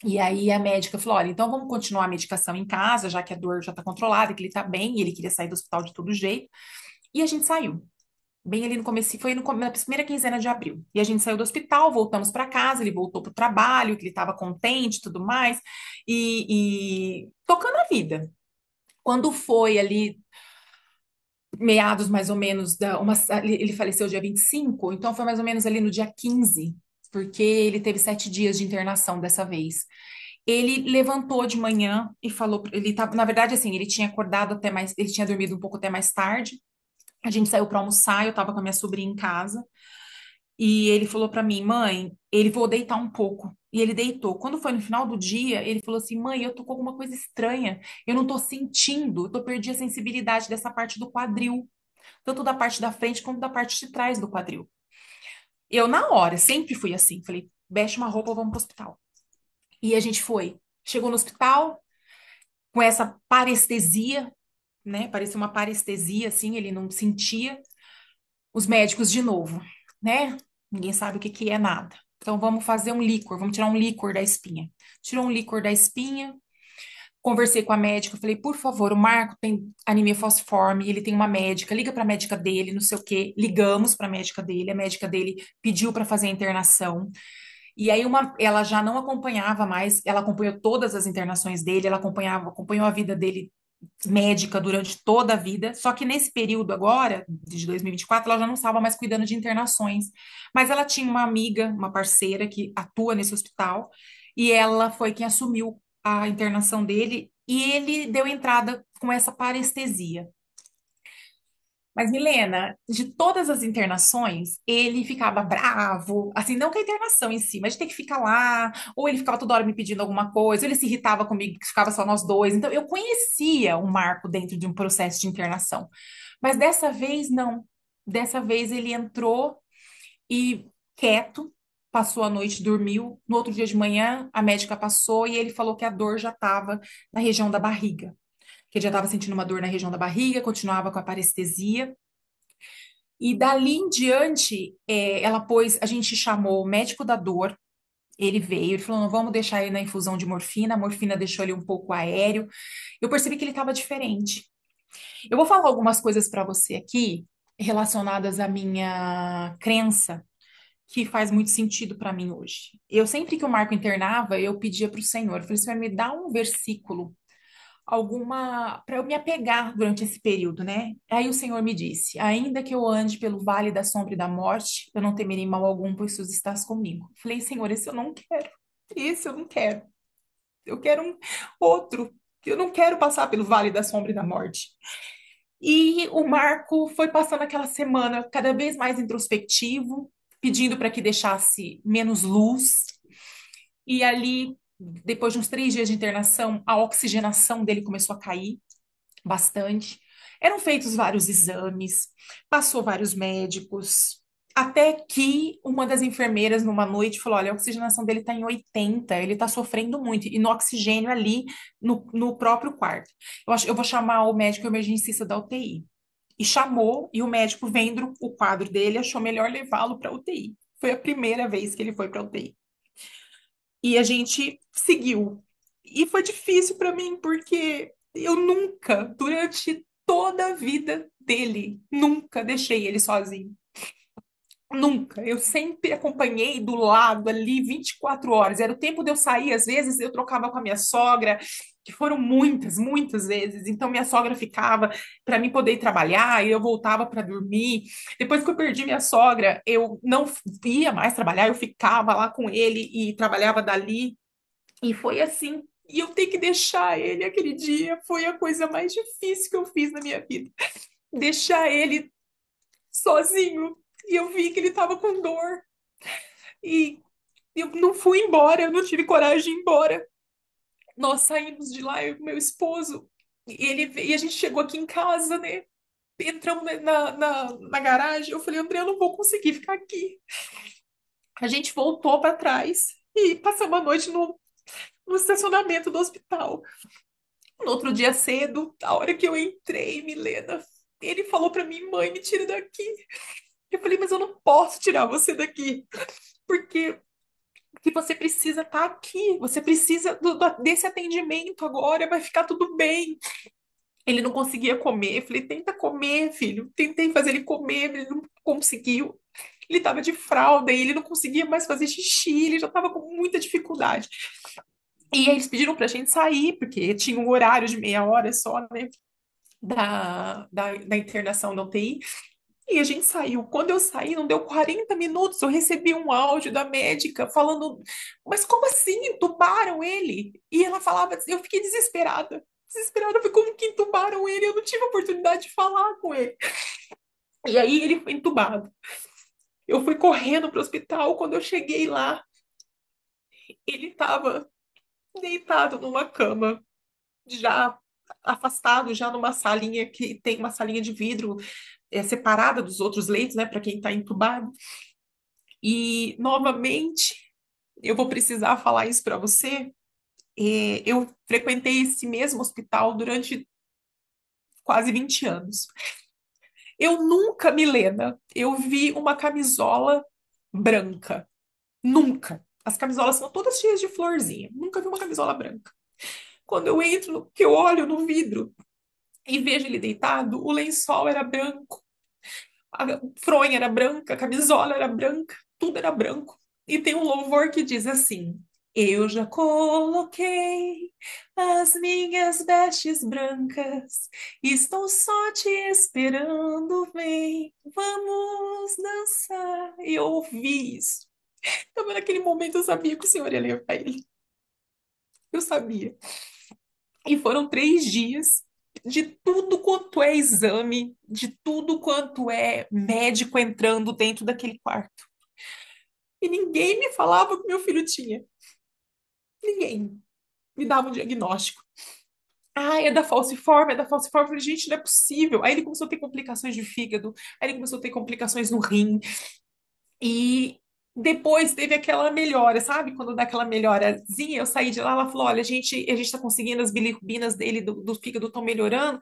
E aí a médica falou: olha, então vamos continuar a medicação em casa, já que a dor já está controlada, que ele está bem, e ele queria sair do hospital de todo jeito. E a gente saiu. Bem ali no começo, foi na primeira quinzena de abril. E a gente saiu do hospital, voltamos para casa, ele voltou para o trabalho, que ele estava contente e tudo mais, e tocando a vida. Quando foi ali, meados mais ou menos, ele faleceu dia 25, então foi mais ou menos ali no dia 15, porque ele teve 7 dias de internação dessa vez. Ele levantou de manhã e falou, ele tava, na verdade, assim, ele tinha acordado até mais, ele tinha dormido um pouco até mais tarde. A gente saiu para almoçar, eu estava com a minha sobrinha em casa. E ele falou pra mim, mãe, ele vou deitar um pouco. E ele deitou. Quando foi no final do dia, ele falou assim, mãe, eu tô com alguma coisa estranha. Eu não tô sentindo, eu tô perdi a sensibilidade dessa parte do quadril, tanto da parte da frente quanto da parte de trás do quadril. Eu, na hora, sempre fui assim. Falei, veste uma roupa, vamos pro hospital. E a gente foi. Chegou no hospital com essa parestesia, né? Parecia uma parestesia, assim, ele não sentia. Os médicos de novo, né? Ninguém sabe o que que é nada. Então vamos fazer um líquor, vamos tirar um líquor da espinha. Tirou um líquor da espinha, conversei com a médica, falei, por favor, o Marco tem anemia falciforme, ele tem uma médica, liga para a médica dele, não sei o quê. Ligamos para a médica dele pediu para fazer a internação. E aí ela já não acompanhava mais, ela acompanhou todas as internações dele, ela acompanhou a vida dele médica durante toda a vida, só que nesse período agora, de 2024, ela já não estava mais cuidando de internações, mas ela tinha uma amiga, uma parceira que atua nesse hospital, e ela foi quem assumiu a internação dele, e ele deu entrada com essa parestesia. Mas, Milena, de todas as internações, ele ficava bravo, assim, não com a internação em si, mas de ter que ficar lá, ou ele ficava toda hora me pedindo alguma coisa, ou ele se irritava comigo, que ficava só nós dois. Então, eu conhecia o Marco dentro de um processo de internação. Mas dessa vez, não. Dessa vez ele entrou e quieto, passou a noite, dormiu. No outro dia de manhã, a médica passou e ele falou que a dor já estava na região da barriga, que ele já estava sentindo uma dor na região da barriga, continuava com a parestesia. E dali em diante, a gente chamou o médico da dor, ele veio, ele falou, não vamos deixar ele na infusão de morfina, a morfina deixou ele um pouco aéreo. Eu percebi que ele estava diferente. Eu vou falar algumas coisas para você aqui relacionadas à minha crença, que faz muito sentido para mim hoje. Eu sempre que o Marco internava, eu pedia para o Senhor, eu falei, Senhor, me dá um versículo alguma para eu me apegar durante esse período, né? Aí o Senhor me disse: ainda que eu ande pelo vale da sombra e da morte, eu não temerei mal algum, pois tu estás comigo. Falei, Senhor, esse eu não quero. Esse eu não quero. Eu quero um outro. Eu não quero passar pelo vale da sombra e da morte. E o Marco foi passando aquela semana cada vez mais introspectivo, pedindo para que deixasse menos luz. E ali, depois de uns 3 dias de internação, a oxigenação dele começou a cair bastante. Eram feitos vários exames, passou vários médicos, até que uma das enfermeiras, numa noite, falou: Olha, a oxigenação dele está em 80, ele está sofrendo muito, e no oxigênio ali no próprio quarto. Eu acho, eu vou chamar o médico emergencista da UTI. E chamou, e o médico, vendo o quadro dele, achou melhor levá-lo para a UTI. Foi a primeira vez que ele foi para a UTI. E a gente seguiu. E foi difícil para mim, porque eu nunca, durante toda a vida dele, nunca deixei ele sozinho. Nunca. Eu sempre acompanhei do lado ali 24 horas. Era o tempo de eu sair, às vezes eu trocava com a minha sogra, que foram muitas, muitas vezes. Então minha sogra ficava para mim poder ir trabalhar e eu voltava para dormir. Depois que eu perdi minha sogra, eu não ia mais trabalhar, eu ficava lá com ele e trabalhava dali. E foi assim. E eu ter que deixar ele aquele dia foi a coisa mais difícil que eu fiz na minha vida. Deixar ele sozinho. E eu vi que ele estava com dor. E eu não fui embora, eu não tive coragem de ir embora. Nós saímos de lá, eu e meu esposo. E a gente chegou aqui em casa, né? Entramos na garagem. Eu falei, André, eu não vou conseguir ficar aqui. A gente voltou para trás e passamos a noite no estacionamento do hospital. No outro dia cedo, a hora que eu entrei, Milena, ele falou pra mim, mãe, me tira daqui. Eu falei, mas eu não posso tirar você daqui, porque que você precisa estar aqui, você precisa desse atendimento agora, vai ficar tudo bem. Ele não conseguia comer, eu falei, tenta comer, filho. Tentei fazer ele comer, ele não conseguiu. Ele estava de fralda e ele não conseguia mais fazer xixi, ele já estava com muita dificuldade. E aí eles pediram pra gente sair, porque tinha um horário de meia hora só, né? Da internação da UTI. E a gente saiu. Quando eu saí, não deu 40 minutos, eu recebi um áudio da médica falando, mas como assim? Entubaram ele? E ela falava, eu fiquei desesperada. Desesperada, foi como que entubaram ele? Eu não tive oportunidade de falar com ele. E aí ele foi entubado. Eu fui correndo para o hospital. Quando eu cheguei lá, ele estava deitado numa cama, já afastado, já numa salinha que tem uma salinha de vidro separada dos outros leitos, né, para quem está entubado. E novamente, eu vou precisar falar isso para você. Eu frequentei esse mesmo hospital durante quase 20 anos. Eu nunca, Milena, eu vi uma camisola branca. Nunca. As camisolas são todas cheias de florzinha. Nunca vi uma camisola branca. Quando eu entro, que eu olho no vidro e vejo ele deitado, o lençol era branco, a fronha era branca, a camisola era branca, tudo era branco. E tem um louvor que diz assim: Eu já coloquei as minhas vestes brancas, estou só te esperando, vem, vamos dançar. E eu ouvi isso. Então, naquele momento, eu sabia que o Senhor ia levar ele. Eu sabia. E foram 3 dias de tudo quanto é exame, de tudo quanto é médico entrando dentro daquele quarto. E ninguém me falava o que meu filho tinha. Ninguém me dava um diagnóstico. Ah, é da falciforme, é da falciforme. Eu falei, gente, não é possível. Aí ele começou a ter complicações de fígado, aí ele começou a ter complicações no rim. E depois teve aquela melhora, sabe? Quando dá aquela melhorazinha, eu saí de lá, ela falou: olha, a gente tá conseguindo, as bilirrubinas dele, do fígado, estão melhorando.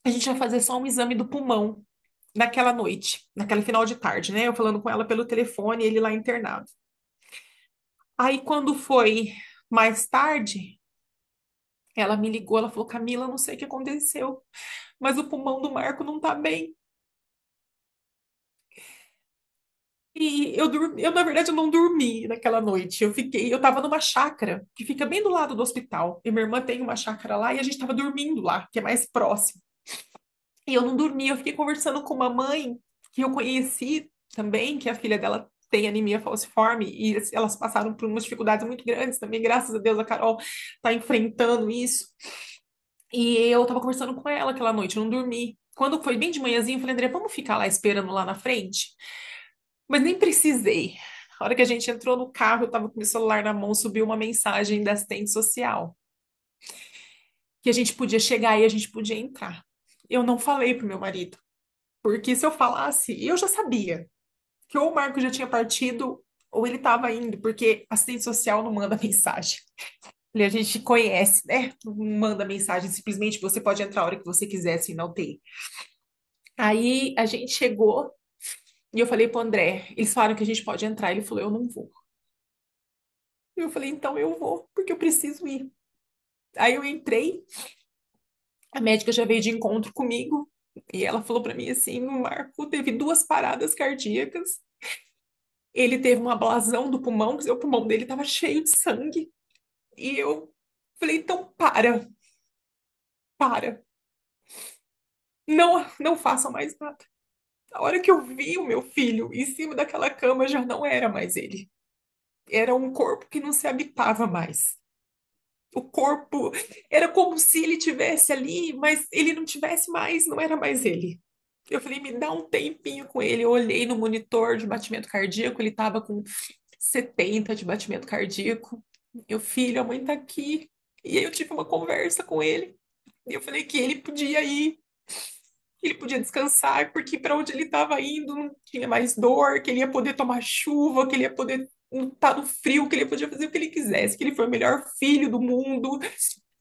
A gente vai fazer só um exame do pulmão naquela noite, naquele final de tarde, né? Eu falando com ela pelo telefone, ele lá internado. Aí, quando foi mais tarde, ela me ligou, ela falou: Camila, não sei o que aconteceu, mas o pulmão do Marco não tá bem. E na verdade, eu não dormi naquela noite. Eu tava numa chácara que fica bem do lado do hospital. E minha irmã tem uma chácara lá e a gente tava dormindo lá, que é mais próximo. E eu não dormi, eu fiquei conversando com uma mãe que eu conheci também, que a filha dela tem anemia falciforme, e elas passaram por umas dificuldades muito grandes também, graças a Deus a Carol tá enfrentando isso. E eu tava conversando com ela aquela noite, eu não dormi. Quando foi bem de manhãzinha, eu falei, André, vamos ficar lá esperando lá na frente? Mas nem precisei. A hora que a gente entrou no carro, eu tava com meu celular na mão, subiu uma mensagem da assistente social, que a gente podia chegar e a gente podia entrar. Eu não falei pro meu marido. Porque se eu falasse, eu já sabia que ou o Marco já tinha partido ou ele estava indo, porque assistente social não manda mensagem. A gente conhece, né? Não manda mensagem, simplesmente você pode entrar a hora que você quiser, assim, não tem. Aí a gente chegou e eu falei pro André, eles falaram que a gente pode entrar. Ele falou, eu não vou. Eu falei, então eu vou, porque eu preciso ir. Aí eu entrei, a médica já veio de encontro comigo e ela falou para mim assim, o Marco teve 2 paradas cardíacas. Ele teve uma ablação do pulmão, porque o pulmão dele estava cheio de sangue. E eu falei, então para. Não, não façam mais nada. A hora que eu vi o meu filho em cima daquela cama, já não era mais ele. Era um corpo que não se habitava mais. O corpo era como se ele tivesse ali, mas ele não tivesse mais, não era mais ele. Eu falei, me dá um tempinho com ele. Eu olhei no monitor de batimento cardíaco, ele estava com 70 de batimento cardíaco. Meu filho, a mãe tá aqui. E aí eu tive uma conversa com ele. E eu falei que ele podia ir, que ele podia descansar, porque para onde ele estava indo não tinha mais dor, que ele ia poder tomar chuva, que ele ia poder não estar no frio, que ele podia fazer o que ele quisesse, que ele foi o melhor filho do mundo,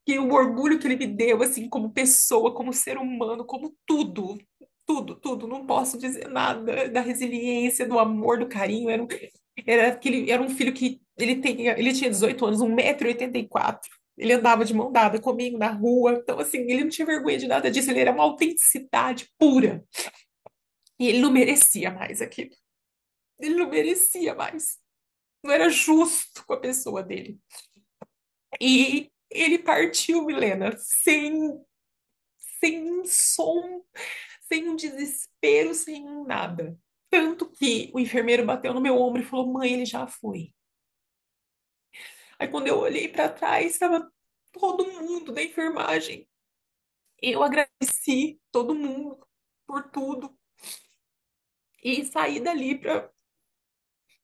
que o orgulho que ele me deu, assim, como pessoa, como ser humano, como tudo. Tudo, tudo, não posso dizer nada da resiliência, do amor, do carinho. Era um filho que ele tinha 18 anos, 1,84 m. Ele andava de mão dada comigo na rua. Então, assim, ele não tinha vergonha de nada disso. Ele era uma autenticidade pura. E ele não merecia mais aquilo. Ele não merecia mais. Não era justo com a pessoa dele. E ele partiu, Milena, sem um som, sem um desespero, sem um nada. Tanto que o enfermeiro bateu no meu ombro e falou: Mãe, ele já foi. Aí quando eu olhei para trás, estava todo mundo da enfermagem. Eu agradeci todo mundo por tudo. e saí dali para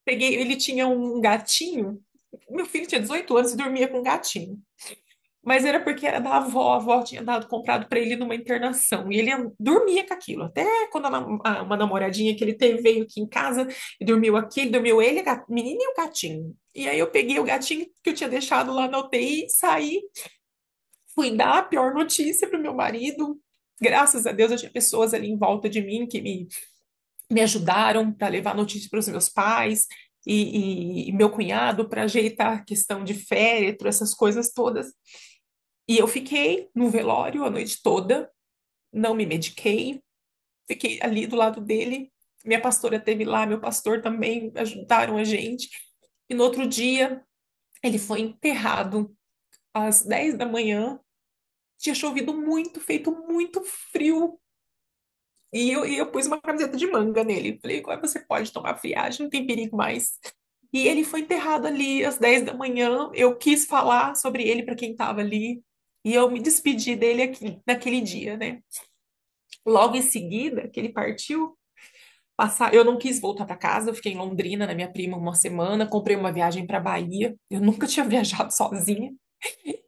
peguei, ele tinha um gatinho. Meu filho tinha 18 anos e dormia com um gatinho. Mas era porque era da avó, a avó tinha dado comprado para ele numa internação. E ele dormia com aquilo. Até quando uma namoradinha que ele teve veio aqui em casa e dormiu aqui, ele dormiu ele, a menina e o gatinho. E aí eu peguei o gatinho que eu tinha deixado lá na UTI, saí, fui dar a pior notícia pro meu marido. Graças a Deus eu tinha pessoas ali em volta de mim que me ajudaram para levar notícia para os meus pais e meu cunhado para ajeitar a questão de féretro, essas coisas todas. E eu fiquei no velório a noite toda, não me mediquei, fiquei ali do lado dele. Minha pastora esteve lá, meu pastor também ajudaram a gente. E no outro dia, ele foi enterrado às 10 da manhã. Tinha chovido muito, feito muito frio. E eu pus uma camiseta de manga nele. Falei, agora você pode tomar friagem, não tem perigo mais. E ele foi enterrado ali às 10 da manhã. Eu quis falar sobre ele para quem estava ali. E eu me despedi dele aqui, naquele dia, né? Logo em seguida, que ele partiu, eu não quis voltar para casa, eu fiquei em Londrina, na minha prima, uma semana. Comprei uma viagem para Bahia. Eu nunca tinha viajado sozinha.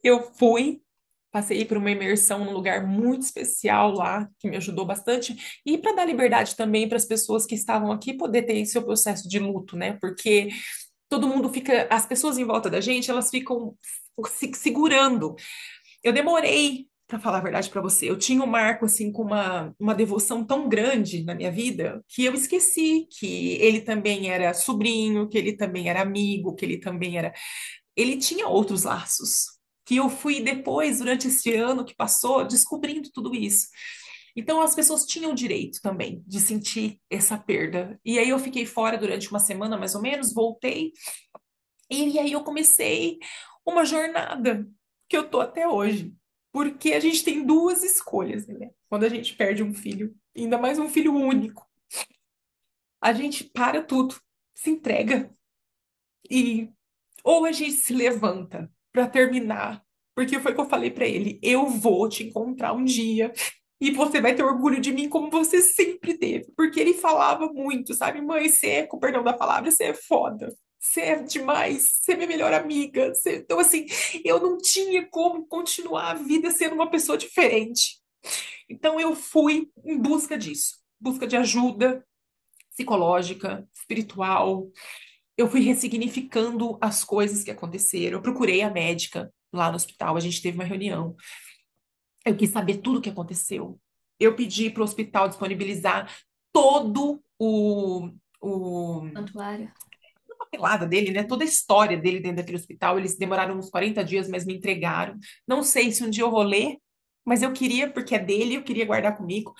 Eu fui, passei por uma imersão num lugar muito especial lá, que me ajudou bastante, e para dar liberdade também para as pessoas que estavam aqui poder ter esse seu processo de luto, né? Porque todo mundo fica, as pessoas em volta da gente, elas ficam se segurando. Eu demorei, para falar a verdade para você. Eu tinha um Marco assim com uma devoção tão grande na minha vida que eu esqueci que ele também era sobrinho, que ele também era amigo, que ele também era. Ele tinha outros laços. Que eu fui depois, durante esse ano que passou, descobrindo tudo isso. Então, as pessoas tinham o direito também de sentir essa perda. E aí, eu fiquei fora durante uma semana, mais ou menos, voltei, e aí eu comecei uma jornada que eu tô até hoje. Porque a gente tem duas escolhas, né? Quando a gente perde um filho, ainda mais um filho único, a gente para tudo, se entrega e ou a gente se levanta para terminar, porque foi o que eu falei para ele, eu vou te encontrar um dia e você vai ter orgulho de mim como você sempre teve, porque ele falava muito, sabe, mãe, você é, com perdão da palavra, você é foda. Você é demais, você é minha melhor amiga. Então, assim, eu não tinha como continuar a vida sendo uma pessoa diferente. Então, eu fui em busca disso, busca de ajuda psicológica, espiritual, eu fui ressignificando as coisas que aconteceram. Eu procurei a médica lá no hospital, a gente teve uma reunião. Eu quis saber tudo o que aconteceu. Eu pedi para o hospital disponibilizar todo o Santuário. a papelada dele, né? Toda a história dele dentro daquele hospital. Eles demoraram uns 40 dias, mas me entregaram. Não sei se um dia eu vou ler, mas eu queria, porque é dele, eu queria guardar comigo.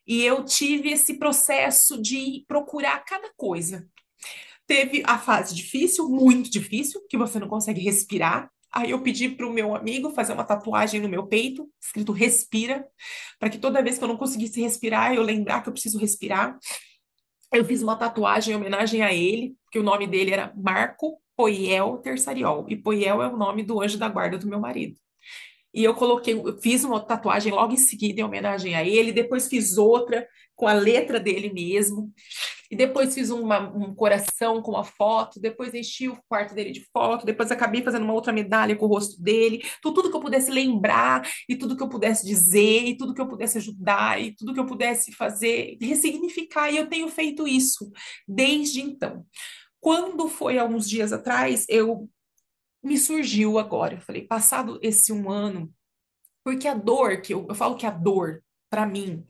E eu tive esse processo de procurar cada coisa. Teve a fase difícil, muito difícil, que você não consegue respirar. Aí eu pedi para o meu amigo fazer uma tatuagem no meu peito, escrito respira, para que toda vez que eu não conseguisse respirar, eu lembrar que eu preciso respirar. Eu fiz uma tatuagem em homenagem a ele, que o nome dele era Marco Poiel Terçariol. E Poiel é o nome do anjo da guarda do meu marido. E eu fiz uma tatuagem logo em seguida em homenagem a ele, depois fiz outra com a letra dele mesmo. E depois fiz um coração com uma foto, depois enchi o quarto dele de foto, depois acabei fazendo uma outra medalha com o rosto dele. Então, tudo que eu pudesse lembrar, e tudo que eu pudesse dizer, e tudo que eu pudesse ajudar, e tudo que eu pudesse fazer, ressignificar. E eu tenho feito isso desde então. Quando foi há uns dias atrás, eu me surgiu agora. Eu falei, passado esse um ano, porque a dor que eu falo que a dor, para mim,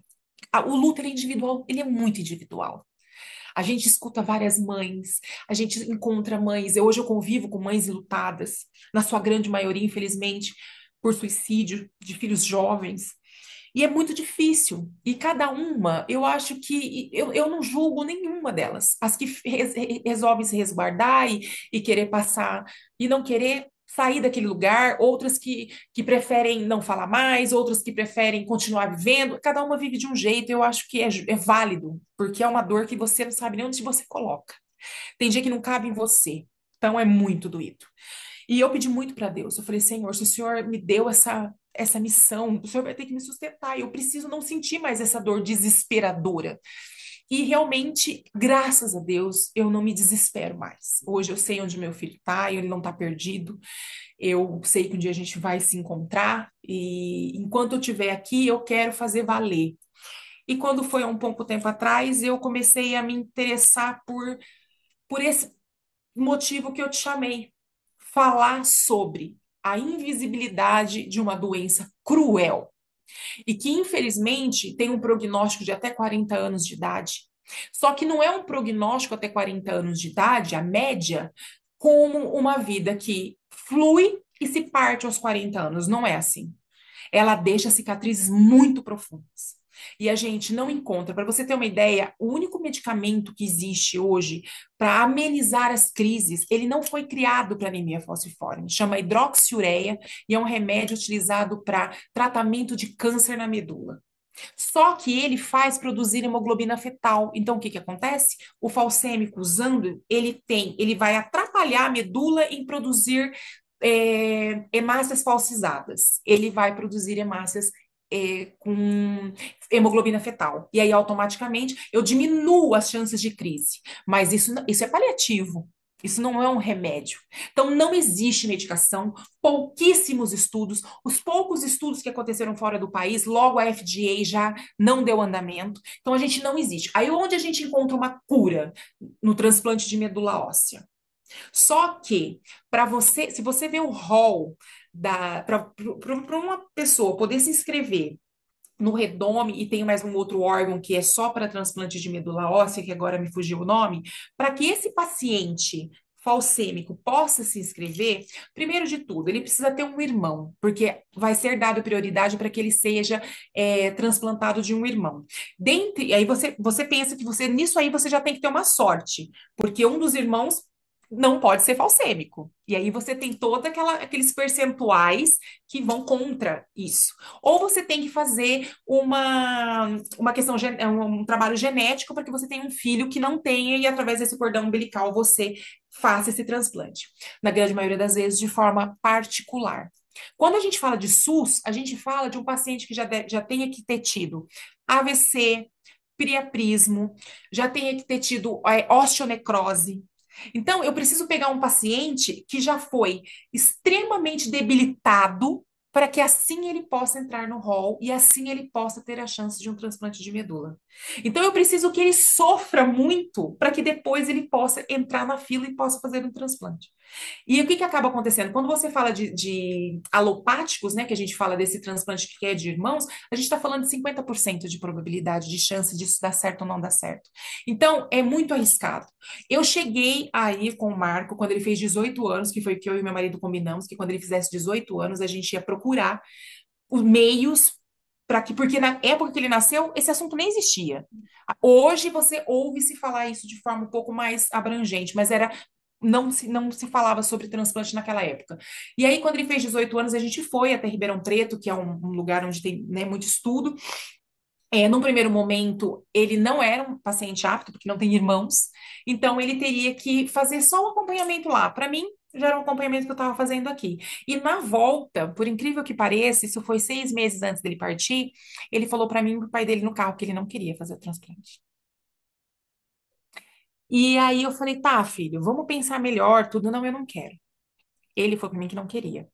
o luto ele é individual, ele é muito individual. A gente escuta várias mães, a gente encontra mães. Hoje eu convivo com mães lutadas, na sua grande maioria, infelizmente, por suicídio de filhos jovens. E é muito difícil. E cada uma, eu acho que eu não julgo nenhuma delas. As que resolvem se resguardar e querer passar e não querer sair daquele lugar, outras que preferem não falar mais, outras que preferem continuar vivendo. Cada uma vive de um jeito, eu acho que é válido, porque é uma dor que você não sabe nem onde você coloca. Tem dia que não cabe em você. Então é muito doído. E eu pedi muito para Deus. Eu falei, Senhor, se o Senhor me deu essa missão, o Senhor vai ter que me sustentar. Eu preciso não sentir mais essa dor desesperadora. E realmente, graças a Deus, eu não me desespero mais. Hoje eu sei onde meu filho está, ele não está perdido. Eu sei que um dia a gente vai se encontrar e enquanto eu estiver aqui, eu quero fazer valer. E quando foi há um pouco tempo atrás, eu comecei a me interessar por esse motivo que eu te chamei, falar sobre a invisibilidade de uma doença cruel e que, infelizmente, tem um prognóstico de até 40 anos de idade. Só que não é um prognóstico até 40 anos de idade, a média, como uma vida que flui e se parte aos 40 anos. Não é assim. Ela deixa cicatrizes muito profundas. E a gente não encontra, para você ter uma ideia, o único medicamento que existe hoje para amenizar as crises, ele não foi criado para anemia falciforme, chama hidroxiureia e é um remédio utilizado para tratamento de câncer na medula. Só que ele faz produzir hemoglobina fetal. Então, o que que acontece? O falcêmico, usando, ele vai atrapalhar a medula em produzir hemácias falcizadas. Ele vai produzir hemácias com hemoglobina fetal. E aí, automaticamente, eu diminuo as chances de crise. Mas isso é paliativo. Isso não é um remédio. Então, não existe medicação, pouquíssimos estudos. Os poucos estudos que aconteceram fora do país, logo a FDA já não deu andamento. Então, a gente não existe. Aí, onde a gente encontra uma cura? No transplante de medula óssea. Só que, para você, se você vê o rol para uma pessoa poder se inscrever no Redome e tem mais um outro órgão que é só para transplante de medula óssea, que agora me fugiu o nome, para que esse paciente falcêmico possa se inscrever, primeiro de tudo, ele precisa ter um irmão, porque vai ser dado prioridade para que ele seja transplantado de um irmão. Aí você pensa que nisso aí você já tem que ter uma sorte, porque um dos irmãos não pode ser falcêmico. E aí você tem todos aqueles percentuais que vão contra isso. Ou você tem que fazer uma questão, um trabalho genético para que você tenha um filho que não tenha e através desse cordão umbilical você faça esse transplante. Na grande maioria das vezes, de forma particular. Quando a gente fala de SUS, a gente fala de um paciente que já tenha que ter tido AVC, priaprismo, já tenha que ter tido osteonecrose. Então, eu preciso pegar um paciente que já foi extremamente debilitado para que assim ele possa entrar no hall e assim ele possa ter a chance de um transplante de medula. Então, eu preciso que ele sofra muito para que depois ele possa entrar na fila e possa fazer um transplante. E o que que acaba acontecendo? Quando você fala de alopáticos, né, que a gente fala desse transplante que é de irmãos, a gente está falando de 50% de probabilidade de chance disso dar certo ou não dar certo. Então, é muito arriscado. Eu cheguei aí com o Marco quando ele fez 18 anos, que foi o que eu e meu marido combinamos, que quando ele fizesse 18 anos a gente ia procurar os meios para que, porque na época que ele nasceu, esse assunto nem existia. Hoje você ouve se falar isso de forma um pouco mais abrangente, mas não se falava sobre transplante naquela época. E aí, quando ele fez 18 anos, a gente foi até Ribeirão Preto, que é um lugar onde tem, né, muito estudo. Num primeiro momento, ele não era um paciente apto, porque não tem irmãos, então ele teria que fazer só o acompanhamento lá. Para mim, já era um acompanhamento que eu estava fazendo aqui. E na volta, por incrível que pareça, isso foi 6 meses antes dele partir, ele falou para mim, pro pai dele no carro, que ele não queria fazer o transplante. E aí eu falei, tá, filho, vamos pensar melhor, tudo. Não, eu não quero. Ele foi para mim que não queria.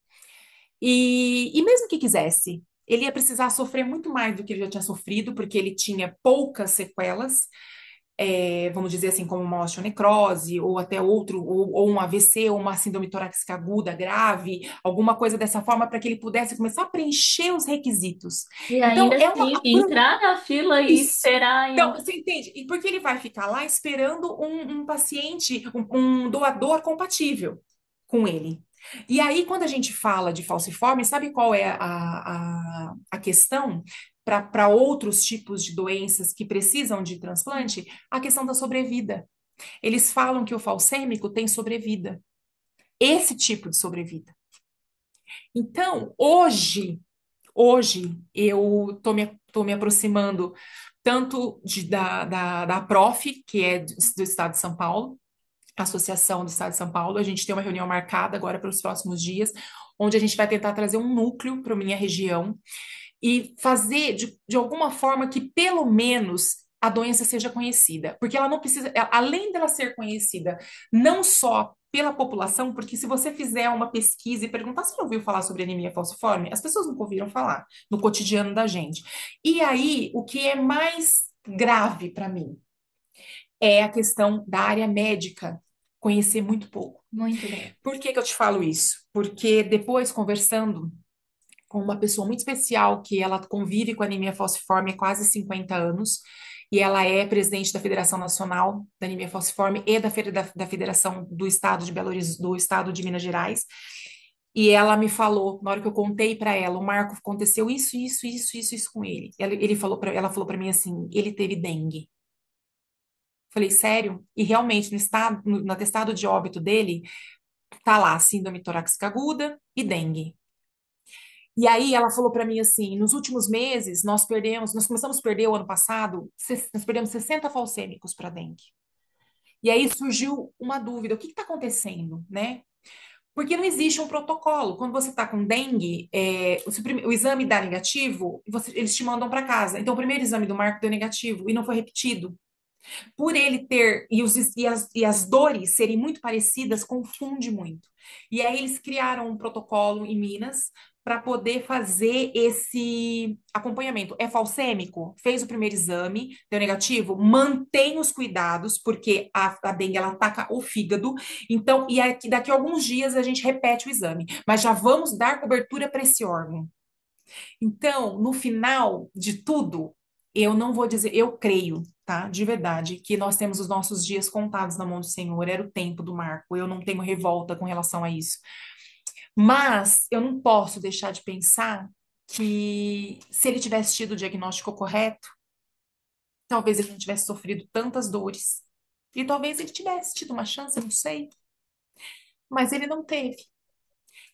E mesmo que quisesse, ele ia precisar sofrer muito mais do que ele já tinha sofrido, porque ele tinha poucas sequelas, vamos dizer assim, como uma osteonecrose, ou até ou um AVC, ou uma síndrome torácica aguda grave, alguma coisa dessa forma, para que ele pudesse começar a preencher os requisitos. E Então, ainda assim, entrar na fila e isso. esperar Então, ainda. você entende? E porque ele vai ficar lá esperando um paciente, um doador compatível com ele. E aí, quando a gente fala de falciforme, sabe qual é a questão para outros tipos de doenças que precisam de transplante? A questão da sobrevida. Eles falam que o falcêmico tem sobrevida. Esse tipo de sobrevida. Então, hoje eu tô me aproximando tanto da PROF, que é do Estado de São Paulo, Associação do Estado de São Paulo. A gente tem uma reunião marcada agora para os próximos dias, onde a gente vai tentar trazer um núcleo para minha região e fazer de alguma forma que pelo menos a doença seja conhecida, porque ela não precisa, além dela ser conhecida, não só pela população, porque se você fizer uma pesquisa e perguntar se já ouviu falar sobre anemia falciforme, as pessoas nunca ouviram falar no cotidiano da gente. E aí, o que é mais grave para mim é a questão da área médica conhecer muito pouco. Muito grave. Por que que eu te falo isso? Porque depois, conversando com uma pessoa muito especial, que ela convive com anemia falciforme há quase 50 anos, e ela é presidente da Federação Nacional da Anemia Falciforme e da Federação do Estado de do Estado de Minas Gerais. E ela me falou, na hora que eu contei para ela, o Marco, aconteceu isso com ele. Ela falou para mim assim, ele teve dengue. Falei, sério? E realmente, no atestado de óbito dele, tá lá, síndrome torácica aguda e dengue. E aí ela falou para mim assim, nos últimos meses nós começamos a perder o ano passado, nós perdemos 60 falcêmicos para dengue. E aí surgiu uma dúvida, o que está acontecendo, né? Porque não existe um protocolo. Quando você está com dengue, o exame dá negativo, eles te mandam para casa. Então, o primeiro exame do Marco deu negativo e não foi repetido. Por ele ter, e as dores serem muito parecidas, confunde muito. E aí eles criaram um protocolo em Minas para poder fazer esse acompanhamento. É falcêmico? Fez o primeiro exame, deu negativo? Mantém os cuidados, porque a dengue ela ataca o fígado. Então, e aqui, daqui a alguns dias a gente repete o exame, mas já vamos dar cobertura para esse órgão. Então, no final de tudo, eu não vou dizer, eu creio, tá? De verdade, que nós temos os nossos dias contados na mão do Senhor, era o tempo do Marco, eu não tenho revolta com relação a isso. Mas eu não posso deixar de pensar que se ele tivesse tido o diagnóstico correto, talvez ele não tivesse sofrido tantas dores. E talvez ele tivesse tido uma chance, eu não sei. Mas ele não teve.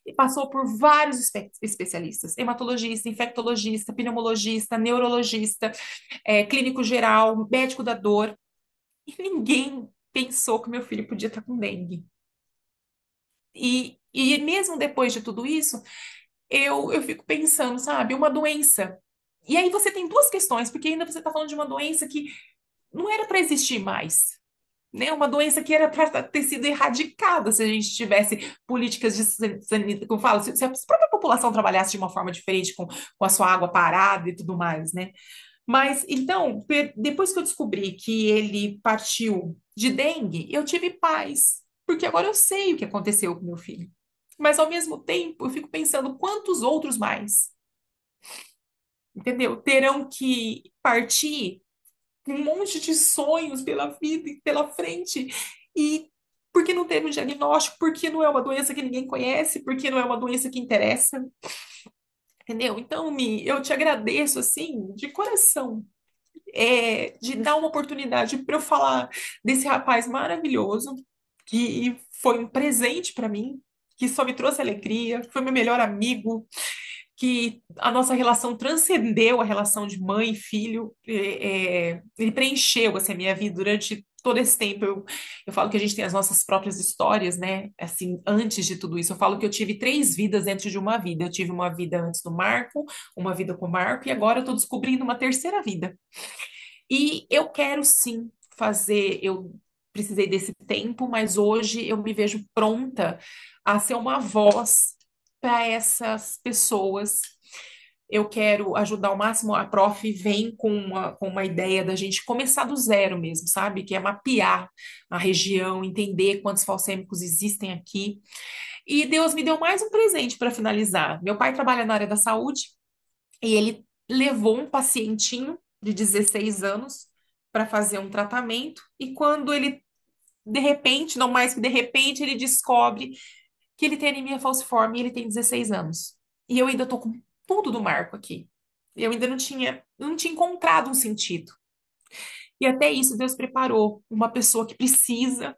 E passou por vários especialistas: hematologista, infectologista, pneumologista, neurologista, clínico geral, médico da dor, e ninguém pensou que meu filho podia estar com dengue. E mesmo depois de tudo isso, eu fico pensando, sabe, uma doença. E aí você tem duas questões, porque ainda você está falando de uma doença que não era para existir mais, né? Uma doença que era para ter sido erradicada se a gente tivesse políticas de sanidade, como eu falo, se a própria população trabalhasse de uma forma diferente com a sua água parada e tudo mais, né? Mas então, depois que eu descobri que ele partiu de dengue, eu tive paz, porque agora eu sei o que aconteceu com meu filho. Mas ao mesmo tempo, eu fico pensando quantos outros mais, entendeu? Terão que partir com um monte de sonhos pela vida e pela frente e porque não teve um diagnóstico, porque não é uma doença que ninguém conhece, porque não é uma doença que interessa, entendeu? Então, eu te agradeço assim de coração, de dar uma oportunidade para eu falar desse rapaz maravilhoso que foi um presente para mim, que só me trouxe alegria, foi meu melhor amigo, que a nossa relação transcendeu a relação de mãe e filho. Ele preencheu assim, a minha vida durante todo esse tempo. Eu falo que a gente tem as nossas próprias histórias, né? Assim, antes de tudo isso, eu falo que eu tive três vidas dentro de uma vida. Eu tive uma vida antes do Marco, uma vida com o Marco, e agora eu estou descobrindo uma terceira vida. E eu quero sim fazer, eu precisei desse tempo, mas hoje eu me vejo pronta a ser uma voz para essas pessoas. Eu quero ajudar ao máximo. A Prof vem com uma ideia da gente começar do zero mesmo, sabe? Que é mapear a região, entender quantos falcêmicos existem aqui. E Deus me deu mais um presente para finalizar. Meu pai trabalha na área da saúde e ele levou um pacientinho de 16 anos para fazer um tratamento, e quando ele, de repente, não mais que de repente, ele descobre que ele tem anemia falciforme e ele tem 16 anos. E eu ainda tô com tudo do Marco aqui. Eu ainda não tinha encontrado um sentido. E até isso Deus preparou uma pessoa que precisa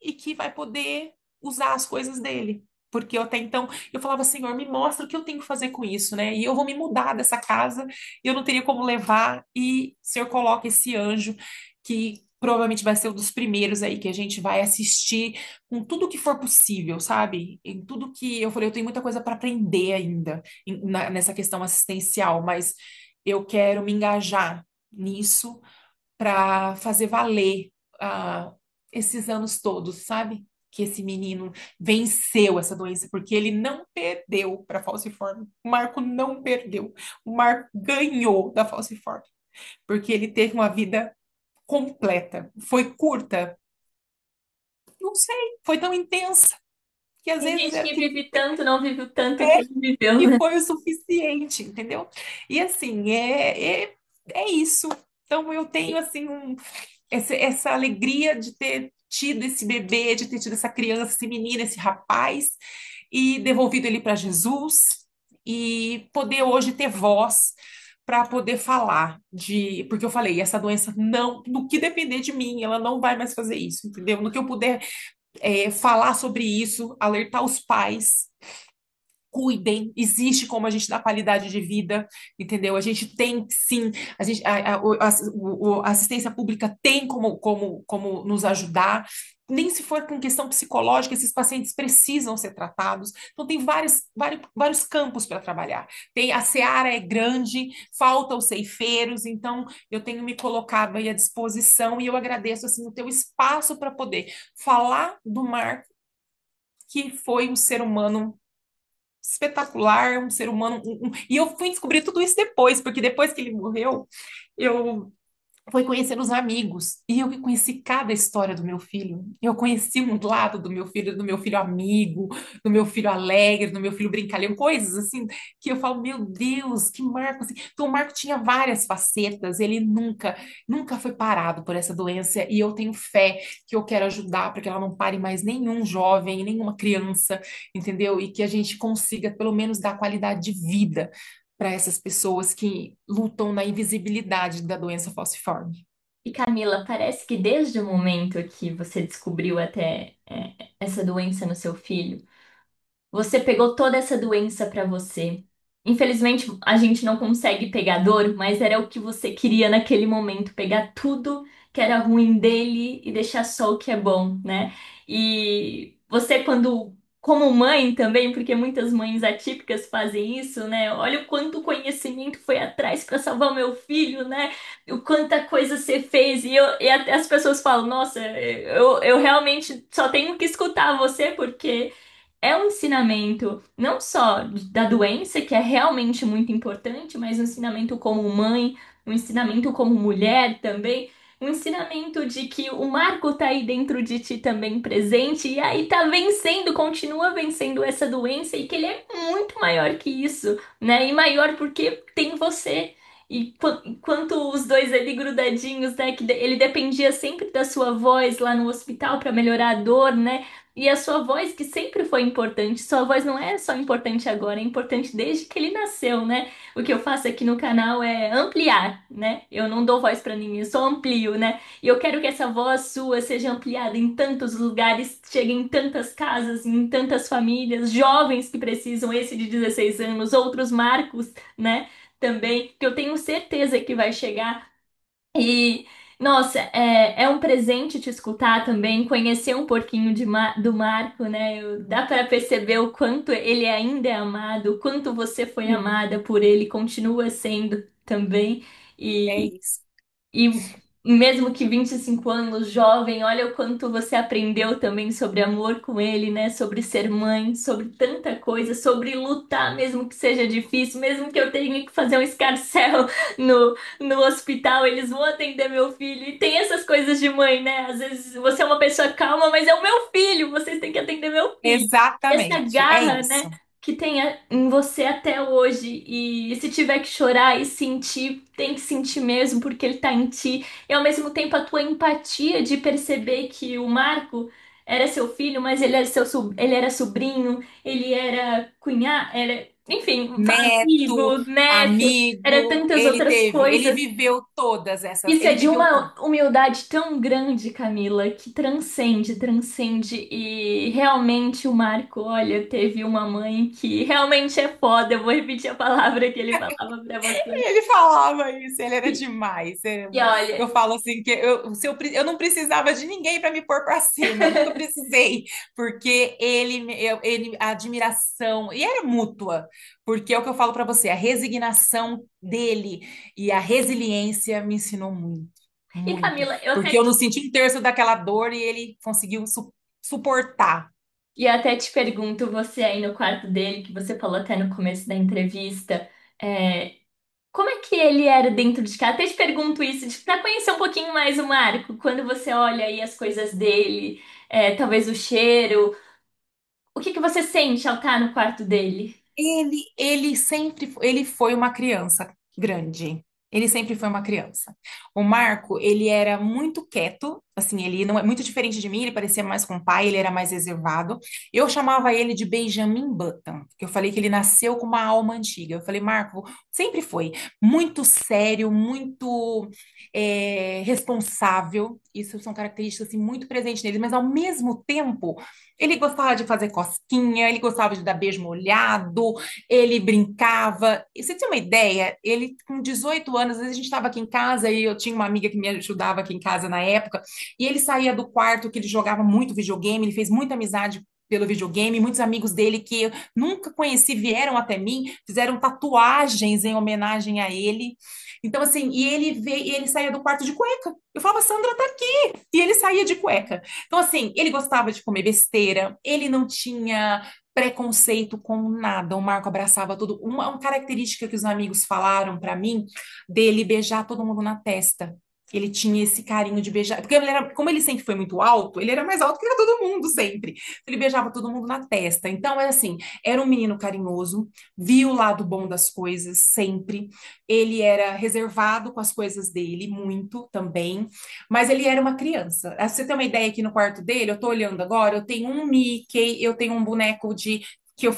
e que vai poder usar as coisas dele. Porque eu até então eu falava, Senhor, me mostra o que eu tenho que fazer com isso, né? E eu vou me mudar dessa casa, e eu não teria como levar, e o Senhor coloca esse anjo que provavelmente vai ser um dos primeiros aí que a gente vai assistir com tudo que for possível, sabe? Em tudo que eu falei, eu tenho muita coisa para aprender ainda nessa questão assistencial, mas eu quero me engajar nisso para fazer valer ah, esses anos todos, sabe? Que esse menino venceu essa doença, porque ele não perdeu para a falciforme. O Marco não perdeu. O Marco ganhou da falciforme, porque ele teve uma vida completa. Foi curta? Não sei. Foi tão intensa que às Tem vezes gente é que que vive tanto, não vive o tanto que ele viveu, e né? foi o suficiente, entendeu? E assim, é isso. Então eu tenho assim essa alegria de ter tido esse bebê, de ter tido essa criança, esse menino, esse rapaz, e devolvido ele para Jesus, e poder hoje ter voz para poder falar de, porque eu falei, essa doença não, no que depender de mim, ela não vai mais fazer isso, entendeu? No que eu puder falar sobre isso, alertar os pais, cuidem, existe como a gente dar qualidade de vida, entendeu? A gente tem sim, a gente, a assistência pública tem como nos ajudar. Nem se for com questão psicológica, esses pacientes precisam ser tratados. Então, tem vários campos para trabalhar. Tem, a seara é grande, falta os ceifeiros, então eu tenho me colocado aí à disposição e eu agradeço assim, o teu espaço para poder falar do Marco, que foi um ser humano espetacular, um ser humano. E eu fui descobrir tudo isso depois, porque depois que ele morreu, eu foi conhecer os amigos. E eu conheci cada história do meu filho. Eu conheci um lado do meu filho amigo, do meu filho alegre, do meu filho brincalhão, coisas assim que eu falo, meu Deus, que Marco assim. Então, o Marco tinha várias facetas, ele nunca foi parado por essa doença, e eu tenho fé que eu quero ajudar para que ela não pare mais nenhum jovem, nenhuma criança, entendeu? E que a gente consiga pelo menos dar qualidade de vida para essas pessoas que lutam na invisibilidade da doença falciforme. E Camila, parece que desde o momento que você descobriu até essa doença no seu filho, você pegou toda essa doença pra você. Infelizmente, a gente não consegue pegar dor, mas era o que você queria naquele momento, pegar tudo que era ruim dele e deixar só o que é bom, né? E você, quando, como mãe também, porque muitas mães atípicas fazem isso, né? Olha o quanto conhecimento foi atrás para salvar o meu filho, né? O quanta coisa você fez. E até as pessoas falam, nossa, eu realmente só tenho que escutar você, porque é um ensinamento não só da doença, que é realmente muito importante, mas um ensinamento como mãe, um ensinamento como mulher também, um ensinamento de que o Marco tá aí dentro de ti também presente, e aí tá vencendo, continua vencendo essa doença, e que ele é muito maior que isso, né? E maior porque tem você. E enquanto os dois ali grudadinhos, né? Ele dependia sempre da sua voz lá no hospital para melhorar a dor, né? E a sua voz, que sempre foi importante, sua voz não é só importante agora, é importante desde que ele nasceu, né? O que eu faço aqui no canal é ampliar, né? Eu não dou voz pra ninguém, eu só amplio, né? E eu quero que essa voz sua seja ampliada em tantos lugares, chegue em tantas casas, em tantas famílias, jovens que precisam, esse de 16 anos, outros marcos, né? Também, que eu tenho certeza que vai chegar. E, nossa, é um presente te escutar também, conhecer um pouquinho do Marco, né? Dá para perceber o quanto ele ainda é amado, o quanto você foi Sim, amada por ele, continua sendo também. é E, isso. e mesmo que 25 anos, jovem, olha o quanto você aprendeu também sobre amor com ele, né? Sobre ser mãe, sobre tanta coisa, sobre lutar, mesmo que seja difícil, mesmo que eu tenha que fazer um escarcéu no hospital, eles vão atender meu filho. E tem essas coisas de mãe, né? Às vezes você é uma pessoa calma, mas é o meu filho, vocês têm que atender meu filho. Essa Exatamente, é garra, né? isso. Que tem em você até hoje. E se tiver que chorar e sentir, tem que sentir mesmo, porque ele tá em ti. E ao mesmo tempo a tua empatia de perceber que o Marco era seu filho, mas ele era ele era sobrinho, ele era cunhado, era, enfim, Neto, amigo, neto, era amigo, tantas outras ele coisas. viveu todas essas, Isso é ele de viveu uma tudo. humildade tão grande, Camila, que transcende, transcende. E realmente o Marco, olha, teve uma mãe que realmente é foda. Eu vou repetir a palavra que ele falava pra você. Ele falava isso, ele era demais. E olha, Eu falo assim que eu não precisava de ninguém para me pôr para cima, nunca precisei, porque a admiração e era mútua, porque é o que eu falo para você, a resignação dele e a resiliência me ensinou muito. E muito. Camila, eu Porque até eu não senti um terço daquela dor e ele conseguiu suportar. E até te pergunto, você aí no quarto dele, que você falou até no começo da entrevista, é, como é que ele era dentro de casa? Até te pergunto isso, para conhecer um pouquinho mais o Marco, quando você olha aí as coisas dele, talvez o cheiro, o que que você sente ao estar no quarto dele? Ele sempre ele foi uma criança grande. Ele sempre foi uma criança. O Marco, ele era muito quieto, assim, ele não é muito diferente de mim, ele parecia mais com o pai, ele era mais reservado. Eu chamava ele de Benjamin Button, porque eu falei que ele nasceu com uma alma antiga. Eu falei, Marco, sempre foi muito sério, muito responsável. Isso são características assim, muito presentes nele, mas ao mesmo tempo ele gostava de fazer cosquinha, ele gostava de dar beijo molhado, ele brincava. E você tem uma ideia? Ele, com 18 anos, às vezes a gente estava aqui em casa e eu tinha uma amiga que me ajudava aqui em casa na época, e ele saía do quarto que ele jogava muito videogame, ele fez muita amizade pelo videogame, muitos amigos dele que eu nunca conheci vieram até mim, fizeram tatuagens em homenagem a ele. Então, assim, e ele veio, e ele saía do quarto de cueca. Eu falava, Sandra tá aqui. E ele saía de cueca. Então, assim, ele gostava de comer besteira, ele não tinha preconceito com nada. O Marco abraçava tudo. Uma característica que os amigos falaram pra mim dele beijar todo mundo na testa. Ele tinha esse carinho de beijar, porque ele era, como ele sempre foi muito alto, ele era mais alto que todo mundo sempre. Ele beijava todo mundo na testa. Então, é assim, era um menino carinhoso, via o lado bom das coisas sempre. Ele era reservado com as coisas dele, muito também. Mas ele era uma criança. Ah, você tem uma ideia aqui no quarto dele? Eu tô olhando agora, eu tenho um Mickey, eu tenho um boneco de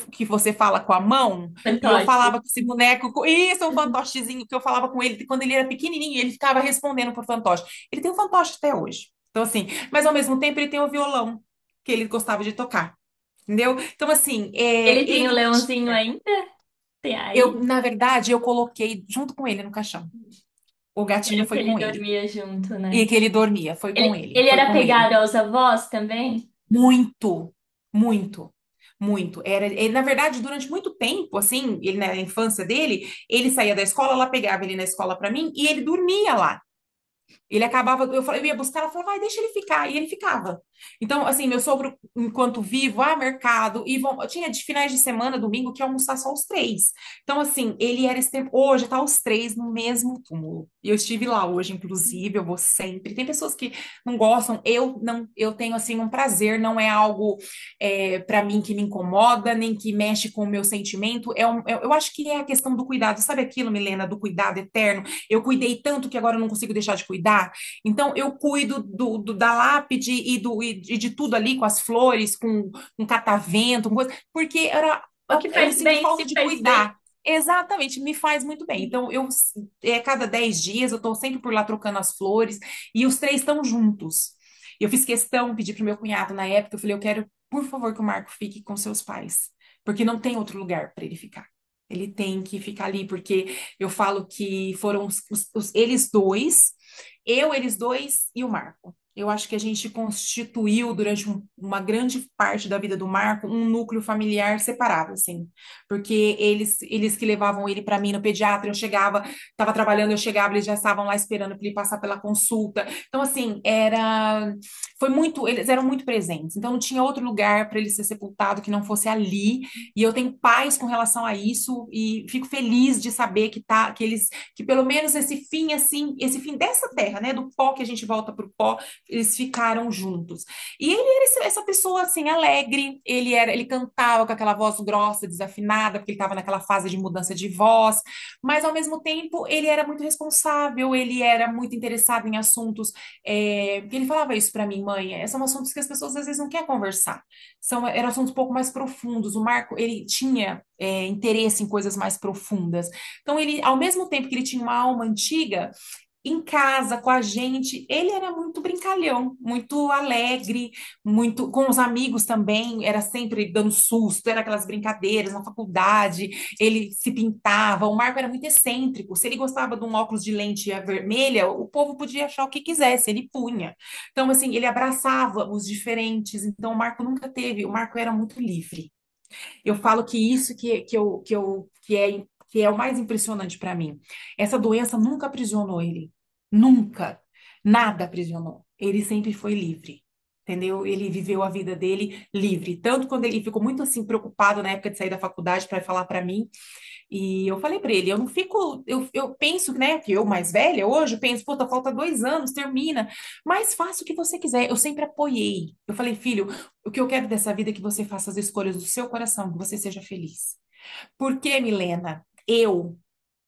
que você fala com a mão, e eu Fantoche. falava com esse boneco, isso, um fantochezinho, que eu falava com ele quando ele era pequenininho, ele ficava respondendo pro fantoche. Ele tem um fantoche até hoje. Então, assim, mas ao mesmo tempo ele tem o violão, que ele gostava de tocar, entendeu? Então, assim, Ele tem o ele leãozinho tinha. ainda? Tem aí? Na verdade, eu coloquei junto com ele no caixão. O gatinho Era que foi ele com ele. dormia junto, E né? que ele dormia, foi com ele, Ele foi era com ele. apegado aos avós também? Muito, muito, muito. Ele, na verdade, durante muito tempo, assim, ele na infância dele, ele saía da escola, ela pegava ele na escola para mim e ele dormia lá. Ele acabava, eu ia buscar, ela falava, vai, deixa ele ficar, e ele ficava. Então, assim, meu sogro, enquanto vivo, mercado, tinha de finais de semana, domingo, que ia almoçar só os três. Então, assim, ele era esse tempo, hoje tá os três no mesmo túmulo. E eu estive lá hoje, inclusive, eu vou sempre. Tem pessoas que não gostam, eu não, eu tenho, assim, um prazer, não é algo para mim que me incomoda, nem que mexe com o meu sentimento, eu acho que é a questão do cuidado, sabe aquilo, Milena, do cuidado eterno? Eu cuidei tanto que agora eu não consigo deixar de cuidar. Então, eu cuido da lápide e de tudo ali, com as flores, com catavento, com coisa, porque O que eu faz sinto bem, falta se de faz bem. cuidar. Exatamente, me faz muito bem. Então, cada 10 dias, eu estou sempre por lá trocando as flores, e os três estão juntos. Eu fiz questão, pedi para o meu cunhado na época, eu falei, eu quero, por favor, que o Marco fique com seus pais, porque não tem outro lugar para ele ficar. Ele tem que ficar ali, porque eu falo que foram eles dois, eles dois e o Marco. Eu acho que a gente constituiu durante uma grande parte da vida do Marco um núcleo familiar separado, assim, porque eles que levavam ele para mim no pediatra, eu chegava, estava trabalhando, eu chegava, eles já estavam lá esperando para ele passar pela consulta. Então, assim, eles eram muito presentes. Então, não tinha outro lugar para ele ser sepultado que não fosse ali. E eu tenho paz com relação a isso e fico feliz de saber que pelo menos esse fim assim, esse fim dessa terra, né, do pó que a gente volta pro pó, eles ficaram juntos. E ele era essa pessoa assim alegre, ele cantava com aquela voz grossa, desafinada, porque ele estava naquela fase de mudança de voz, mas ao mesmo tempo ele era muito responsável, ele era muito interessado em assuntos, ele falava isso para mim, mãe, são assuntos que as pessoas às vezes não querem conversar. Eram assuntos um pouco mais profundos. O Marco, ele tinha interesse em coisas mais profundas. Então, ele, ao mesmo tempo que ele tinha uma alma antiga, em casa, com a gente, ele era muito brincalhão, muito alegre, muito com os amigos também, era sempre dando susto, era aquelas brincadeiras na faculdade, ele se pintava, o Marco era muito excêntrico, se ele gostava de um óculos de lente vermelha, o povo podia achar o que quisesse, ele punha. Então, assim, ele abraçava os diferentes, então o Marco era muito livre. Eu falo que isso que é o mais impressionante para mim. Essa doença nunca aprisionou ele. Nunca. Nada aprisionou. Ele sempre foi livre. Entendeu? Ele viveu a vida dele livre. Tanto quando ele ficou muito assim preocupado na época de sair da faculdade para falar para mim, e eu falei para ele, eu não fico, eu penso, né, que eu mais velha hoje, penso, puta, falta 2 anos, termina, mas faça o que você quiser. Eu sempre apoiei. Eu falei, filho, o que eu quero dessa vida é que você faça as escolhas do seu coração, que você seja feliz. Porque, Milena, eu,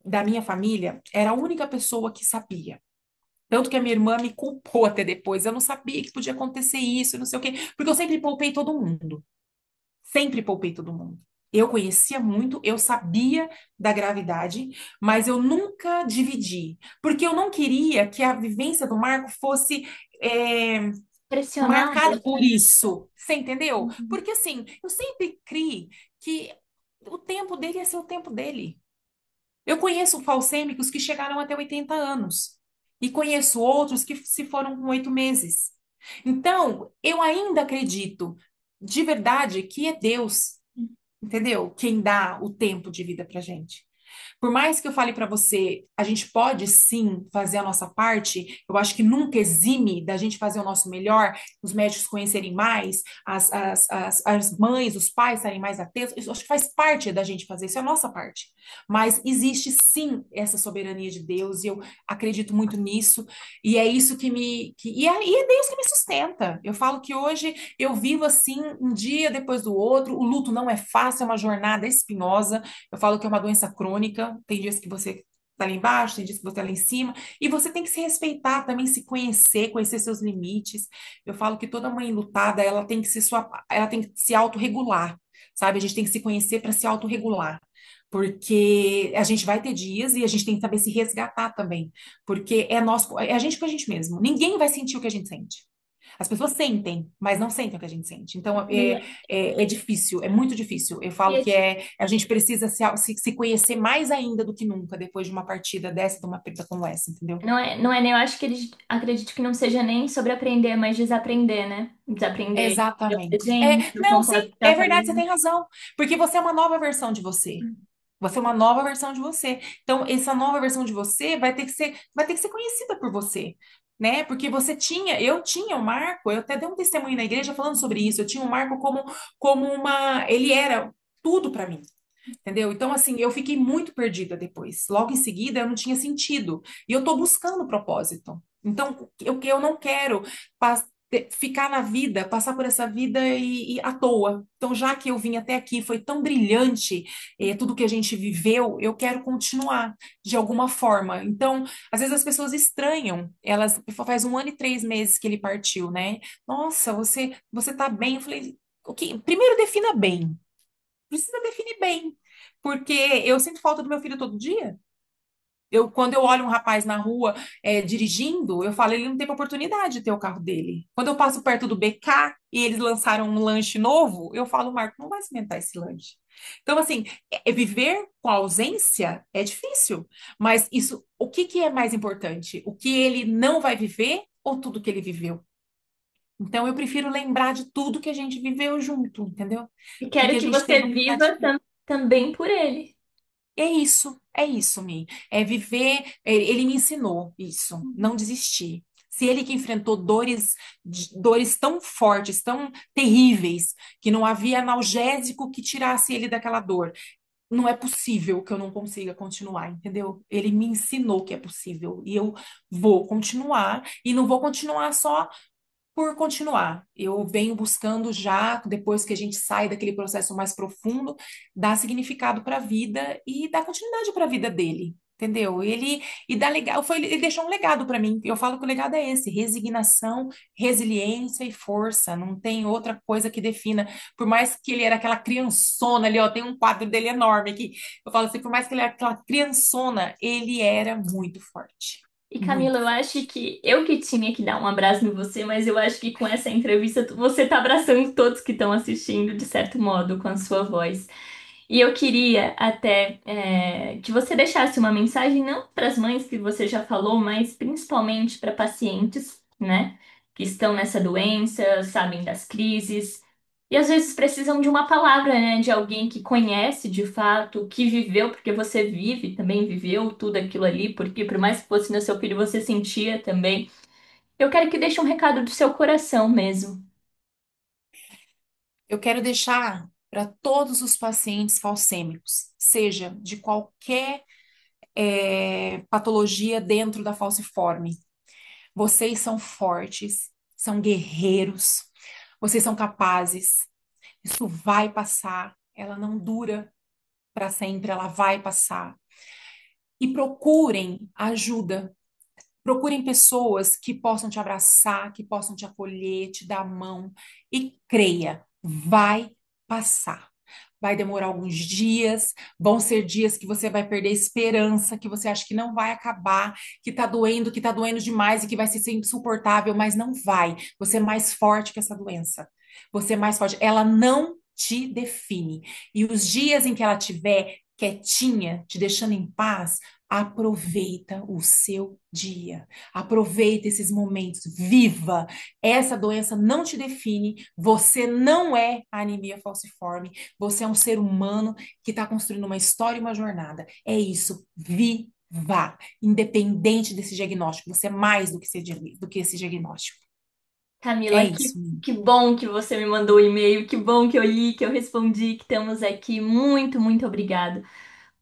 da minha família, era a única pessoa que sabia. Tanto que a minha irmã me culpou até depois. Eu não sabia que podia acontecer isso, não sei o quê, porque eu sempre poupei todo mundo. Sempre poupei todo mundo. Eu conhecia muito, eu sabia da gravidade, mas eu nunca dividi, porque eu não queria que a vivência do Marco fosse é, marcada Pressionada. por isso. Você entendeu? Uhum. Porque assim, eu sempre criei que o tempo dele ia ser o tempo dele. Eu conheço falcêmicos que chegaram até 80 anos. E conheço outros que se foram com 8 meses. Então, eu ainda acredito de verdade que é Deus, entendeu? Quem dá o tempo de vida pra gente. Por mais que eu fale para você, a gente pode sim fazer a nossa parte, eu acho que nunca exime da gente fazer o nosso melhor, os médicos conhecerem mais, as mães, os pais estarem mais atentos, isso acho que faz parte da gente fazer, isso é a nossa parte. Mas existe sim essa soberania de Deus, e eu acredito muito nisso, e é isso que e é Deus que me sustenta. Eu falo que hoje eu vivo assim, um dia depois do outro, o luto não é fácil, é uma jornada espinhosa, eu falo que é uma doença crônica, tem dias que você tá lá embaixo, tem dias que você tá lá em cima, e você tem que se respeitar, também se conhecer, conhecer seus limites. Eu falo que toda mãe lutada, ela tem que se autorregular, sabe? A gente tem que se conhecer para se autorregular. Porque a gente vai ter dias e a gente tem que saber se resgatar também. Porque é a gente com a gente mesmo. Ninguém vai sentir o que a gente sente. As pessoas sentem, mas não sentem o que a gente sente. Então, Camila, é difícil, é muito difícil. Eu falo queria que te- a gente precisa se conhecer mais ainda do que nunca depois de uma partida dessa, de uma perda como essa, entendeu? não é nem, eu acho que acredito que não seja nem sobre aprender, mas desaprender, né? Desaprender o Exatamente. presente, o Não, sim, contato que tá é verdade, você aparente. tem razão. Porque você é uma nova versão de você. Você é uma nova versão de você. Então, essa nova versão de você vai ter que ser conhecida por você, né? Porque eu tinha o Marco, eu até dei um testemunho na igreja falando sobre isso. Eu tinha o Marco ele era tudo para mim. Entendeu? Então, assim, eu fiquei muito perdida depois. Logo em seguida, eu não tinha sentido. E eu tô buscando propósito. Então, eu não quero ficar na vida, passar por essa vida e à toa. Então, já que eu vim até aqui, foi tão brilhante, tudo que a gente viveu, eu quero continuar de alguma forma. Então, às vezes as pessoas estranham. Faz 1 ano e 3 meses que ele partiu, né? Nossa, você tá bem? Eu falei, o que? Primeiro defina bem. Precisa definir bem, porque eu sinto falta do meu filho todo dia. Quando eu olho um rapaz na rua dirigindo, eu falo, ele não teve oportunidade de ter o carro dele. Quando eu passo perto do BK e eles lançaram um lanche novo, eu falo, Marco, não vai experimentar esse lanche. Então, assim, viver com a ausência é difícil, mas o que que é mais importante? O que ele não vai viver ou tudo que ele viveu? Então, eu prefiro lembrar de tudo que a gente viveu junto, entendeu? E Do que quero a que gente teve você a oportunidade de viva viver. também por ele. É isso, Mi. É viver. Ele me ensinou isso, não desistir. Se ele que enfrentou dores tão fortes, tão terríveis, que não havia analgésico que tirasse ele daquela dor, não é possível que eu não consiga continuar, entendeu? Ele me ensinou que é possível e eu vou continuar e não vou continuar só por continuar. Eu venho buscando já, depois que a gente sai daquele processo mais profundo, dar significado para a vida e dar continuidade para a vida dele. Entendeu? Ele deixou um legado para mim. Eu falo que o legado é esse: resignação, resiliência e força. Não tem outra coisa que defina. Por mais que ele era aquela criançona ali, ó, tem um quadro dele enorme aqui. Eu falo assim, por mais que ele era aquela criançona, ele era muito forte. E Camila, Muito eu acho forte. que eu que tinha que dar um abraço em você, mas eu acho que com essa entrevista você tá abraçando todos que estão assistindo, de certo modo, com a sua voz. E eu queria até que você deixasse uma mensagem, não para as mães que você já falou, mas principalmente para pacientes, né, que estão nessa doença, sabem das crises, e às vezes precisam de uma palavra, né, de alguém que conhece de fato, que viveu, porque você vive, também viveu tudo aquilo ali, porque por mais que fosse no seu filho, você sentia também. Eu quero que deixe um recado do seu coração mesmo. Eu quero deixar para todos os pacientes falcêmicos, seja de qualquer patologia dentro da falciforme. Vocês são fortes, são guerreiros, vocês são capazes. Isso vai passar, ela não dura para sempre, ela vai passar. E procurem ajuda. Procurem pessoas que possam te abraçar, que possam te acolher, te dar a mão. E creia, vai passar. Vai demorar alguns dias, vão ser dias que você vai perder a esperança, que você acha que não vai acabar, que tá doendo demais e que vai ser insuportável, mas não vai. Você é mais forte que essa doença. Você é mais forte. Ela não te define. E os dias em que ela estiver quietinha, te deixando em paz, aproveita o seu dia. Aproveita esses momentos. Viva! Essa doença não te define. Você não é a anemia falciforme. Você é um ser humano que está construindo uma história e uma jornada. É isso. Viva! Independente desse diagnóstico. Você é mais do que esse diagnóstico. É Camila, isso. que bom que você me mandou o e-mail, que bom que eu li, que eu respondi, que estamos aqui. Muito, muito obrigada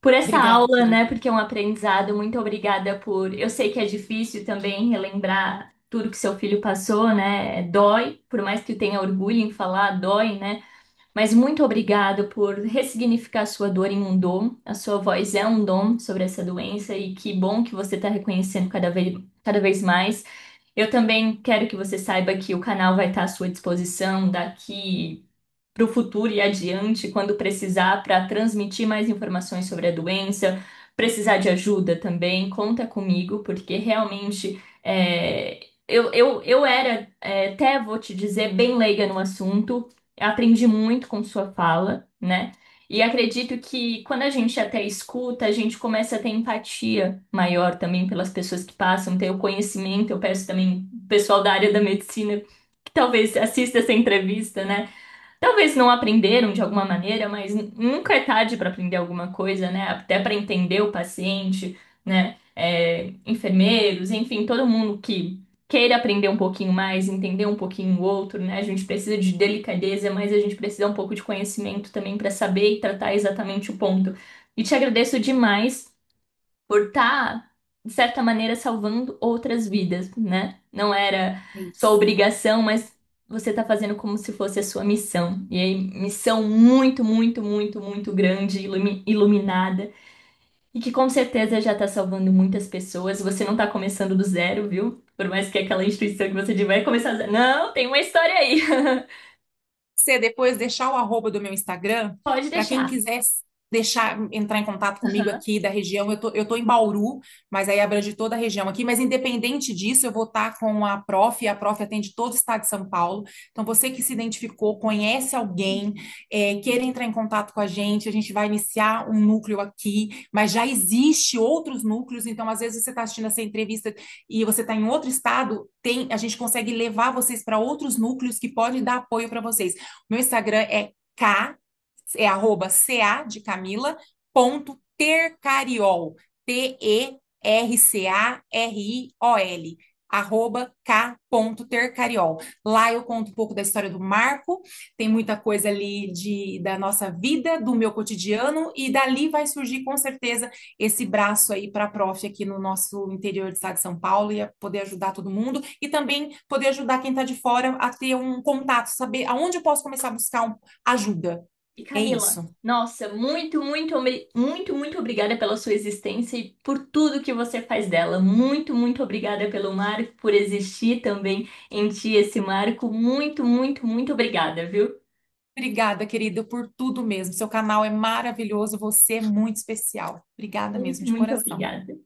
por essa Obrigada, aula, né? querida. Porque é um aprendizado. Muito obrigada por. Eu sei que é difícil também relembrar tudo que seu filho passou, né? Dói, por mais que eu tenha orgulho em falar, dói, né? Mas muito obrigado por ressignificar a sua dor em um dom. A sua voz é um dom sobre essa doença e que bom que você está reconhecendo cada vez mais. Eu também quero que você saiba que o canal vai estar à sua disposição daqui para o futuro e adiante, quando precisar, para transmitir mais informações sobre a doença, precisar de ajuda também, conta comigo, porque realmente eu era, até vou te dizer, bem leiga no assunto, aprendi muito com sua fala, né? E acredito que quando a gente até escuta, a gente começa a ter empatia maior também pelas pessoas que passam, ter o conhecimento. Eu peço também o pessoal da área da medicina que talvez assista essa entrevista, né? Talvez não aprenderam de alguma maneira, mas nunca é tarde para aprender alguma coisa, né? Até para entender o paciente, né? Enfermeiros, enfim, todo mundo que queira aprender um pouquinho mais, entender um pouquinho o outro, né? A gente precisa de delicadeza, mas a gente precisa um pouco de conhecimento também para saber e tratar exatamente o ponto. E te agradeço demais por estar, de certa maneira, salvando outras vidas, né? Não era É sua isso. obrigação, mas você está fazendo como se fosse a sua missão. E aí, missão muito, muito, muito, muito grande, iluminada, e que com certeza já está salvando muitas pessoas. Você não está começando do zero, viu? Por mais que aquela instituição que você diz vai começar do zero. Não, tem uma história aí. Você depois deixar o arroba do meu Instagram, Pode para quem deixar. quiser deixar entrar em contato comigo Aham. aqui da região, eu tô em Bauru, mas aí abrange toda a região aqui, mas independente disso, eu vou estar com a Prof atende todo o estado de São Paulo, então você que se identificou, conhece alguém, queira entrar em contato com a gente vai iniciar um núcleo aqui, mas já existe outros núcleos, então às vezes você está assistindo essa entrevista e você está em outro estado, a gente consegue levar vocês para outros núcleos que podem dar apoio para vocês. Meu Instagram é arroba ca de Camila, ponto tercariol, Tercariol, arroba k.tercariol. Lá eu conto um pouco da história do Marco, tem muita coisa ali da nossa vida, do meu cotidiano, e dali vai surgir com certeza esse braço aí para a Prof aqui no nosso interior do estado de São Paulo e a poder ajudar todo mundo e também poder ajudar quem está de fora a ter um contato, saber aonde eu posso começar a buscar ajuda. E É Camila, isso. nossa, muito, muito, muito, muito obrigada pela sua existência e por tudo que você faz dela. Muito, muito obrigada pelo Marco, por existir também em ti esse Marco. Muito, muito, muito obrigada, viu? Obrigada, querida, por tudo mesmo. Seu canal é maravilhoso, você é muito especial. Obrigada Muito, mesmo, de muito coração. obrigada.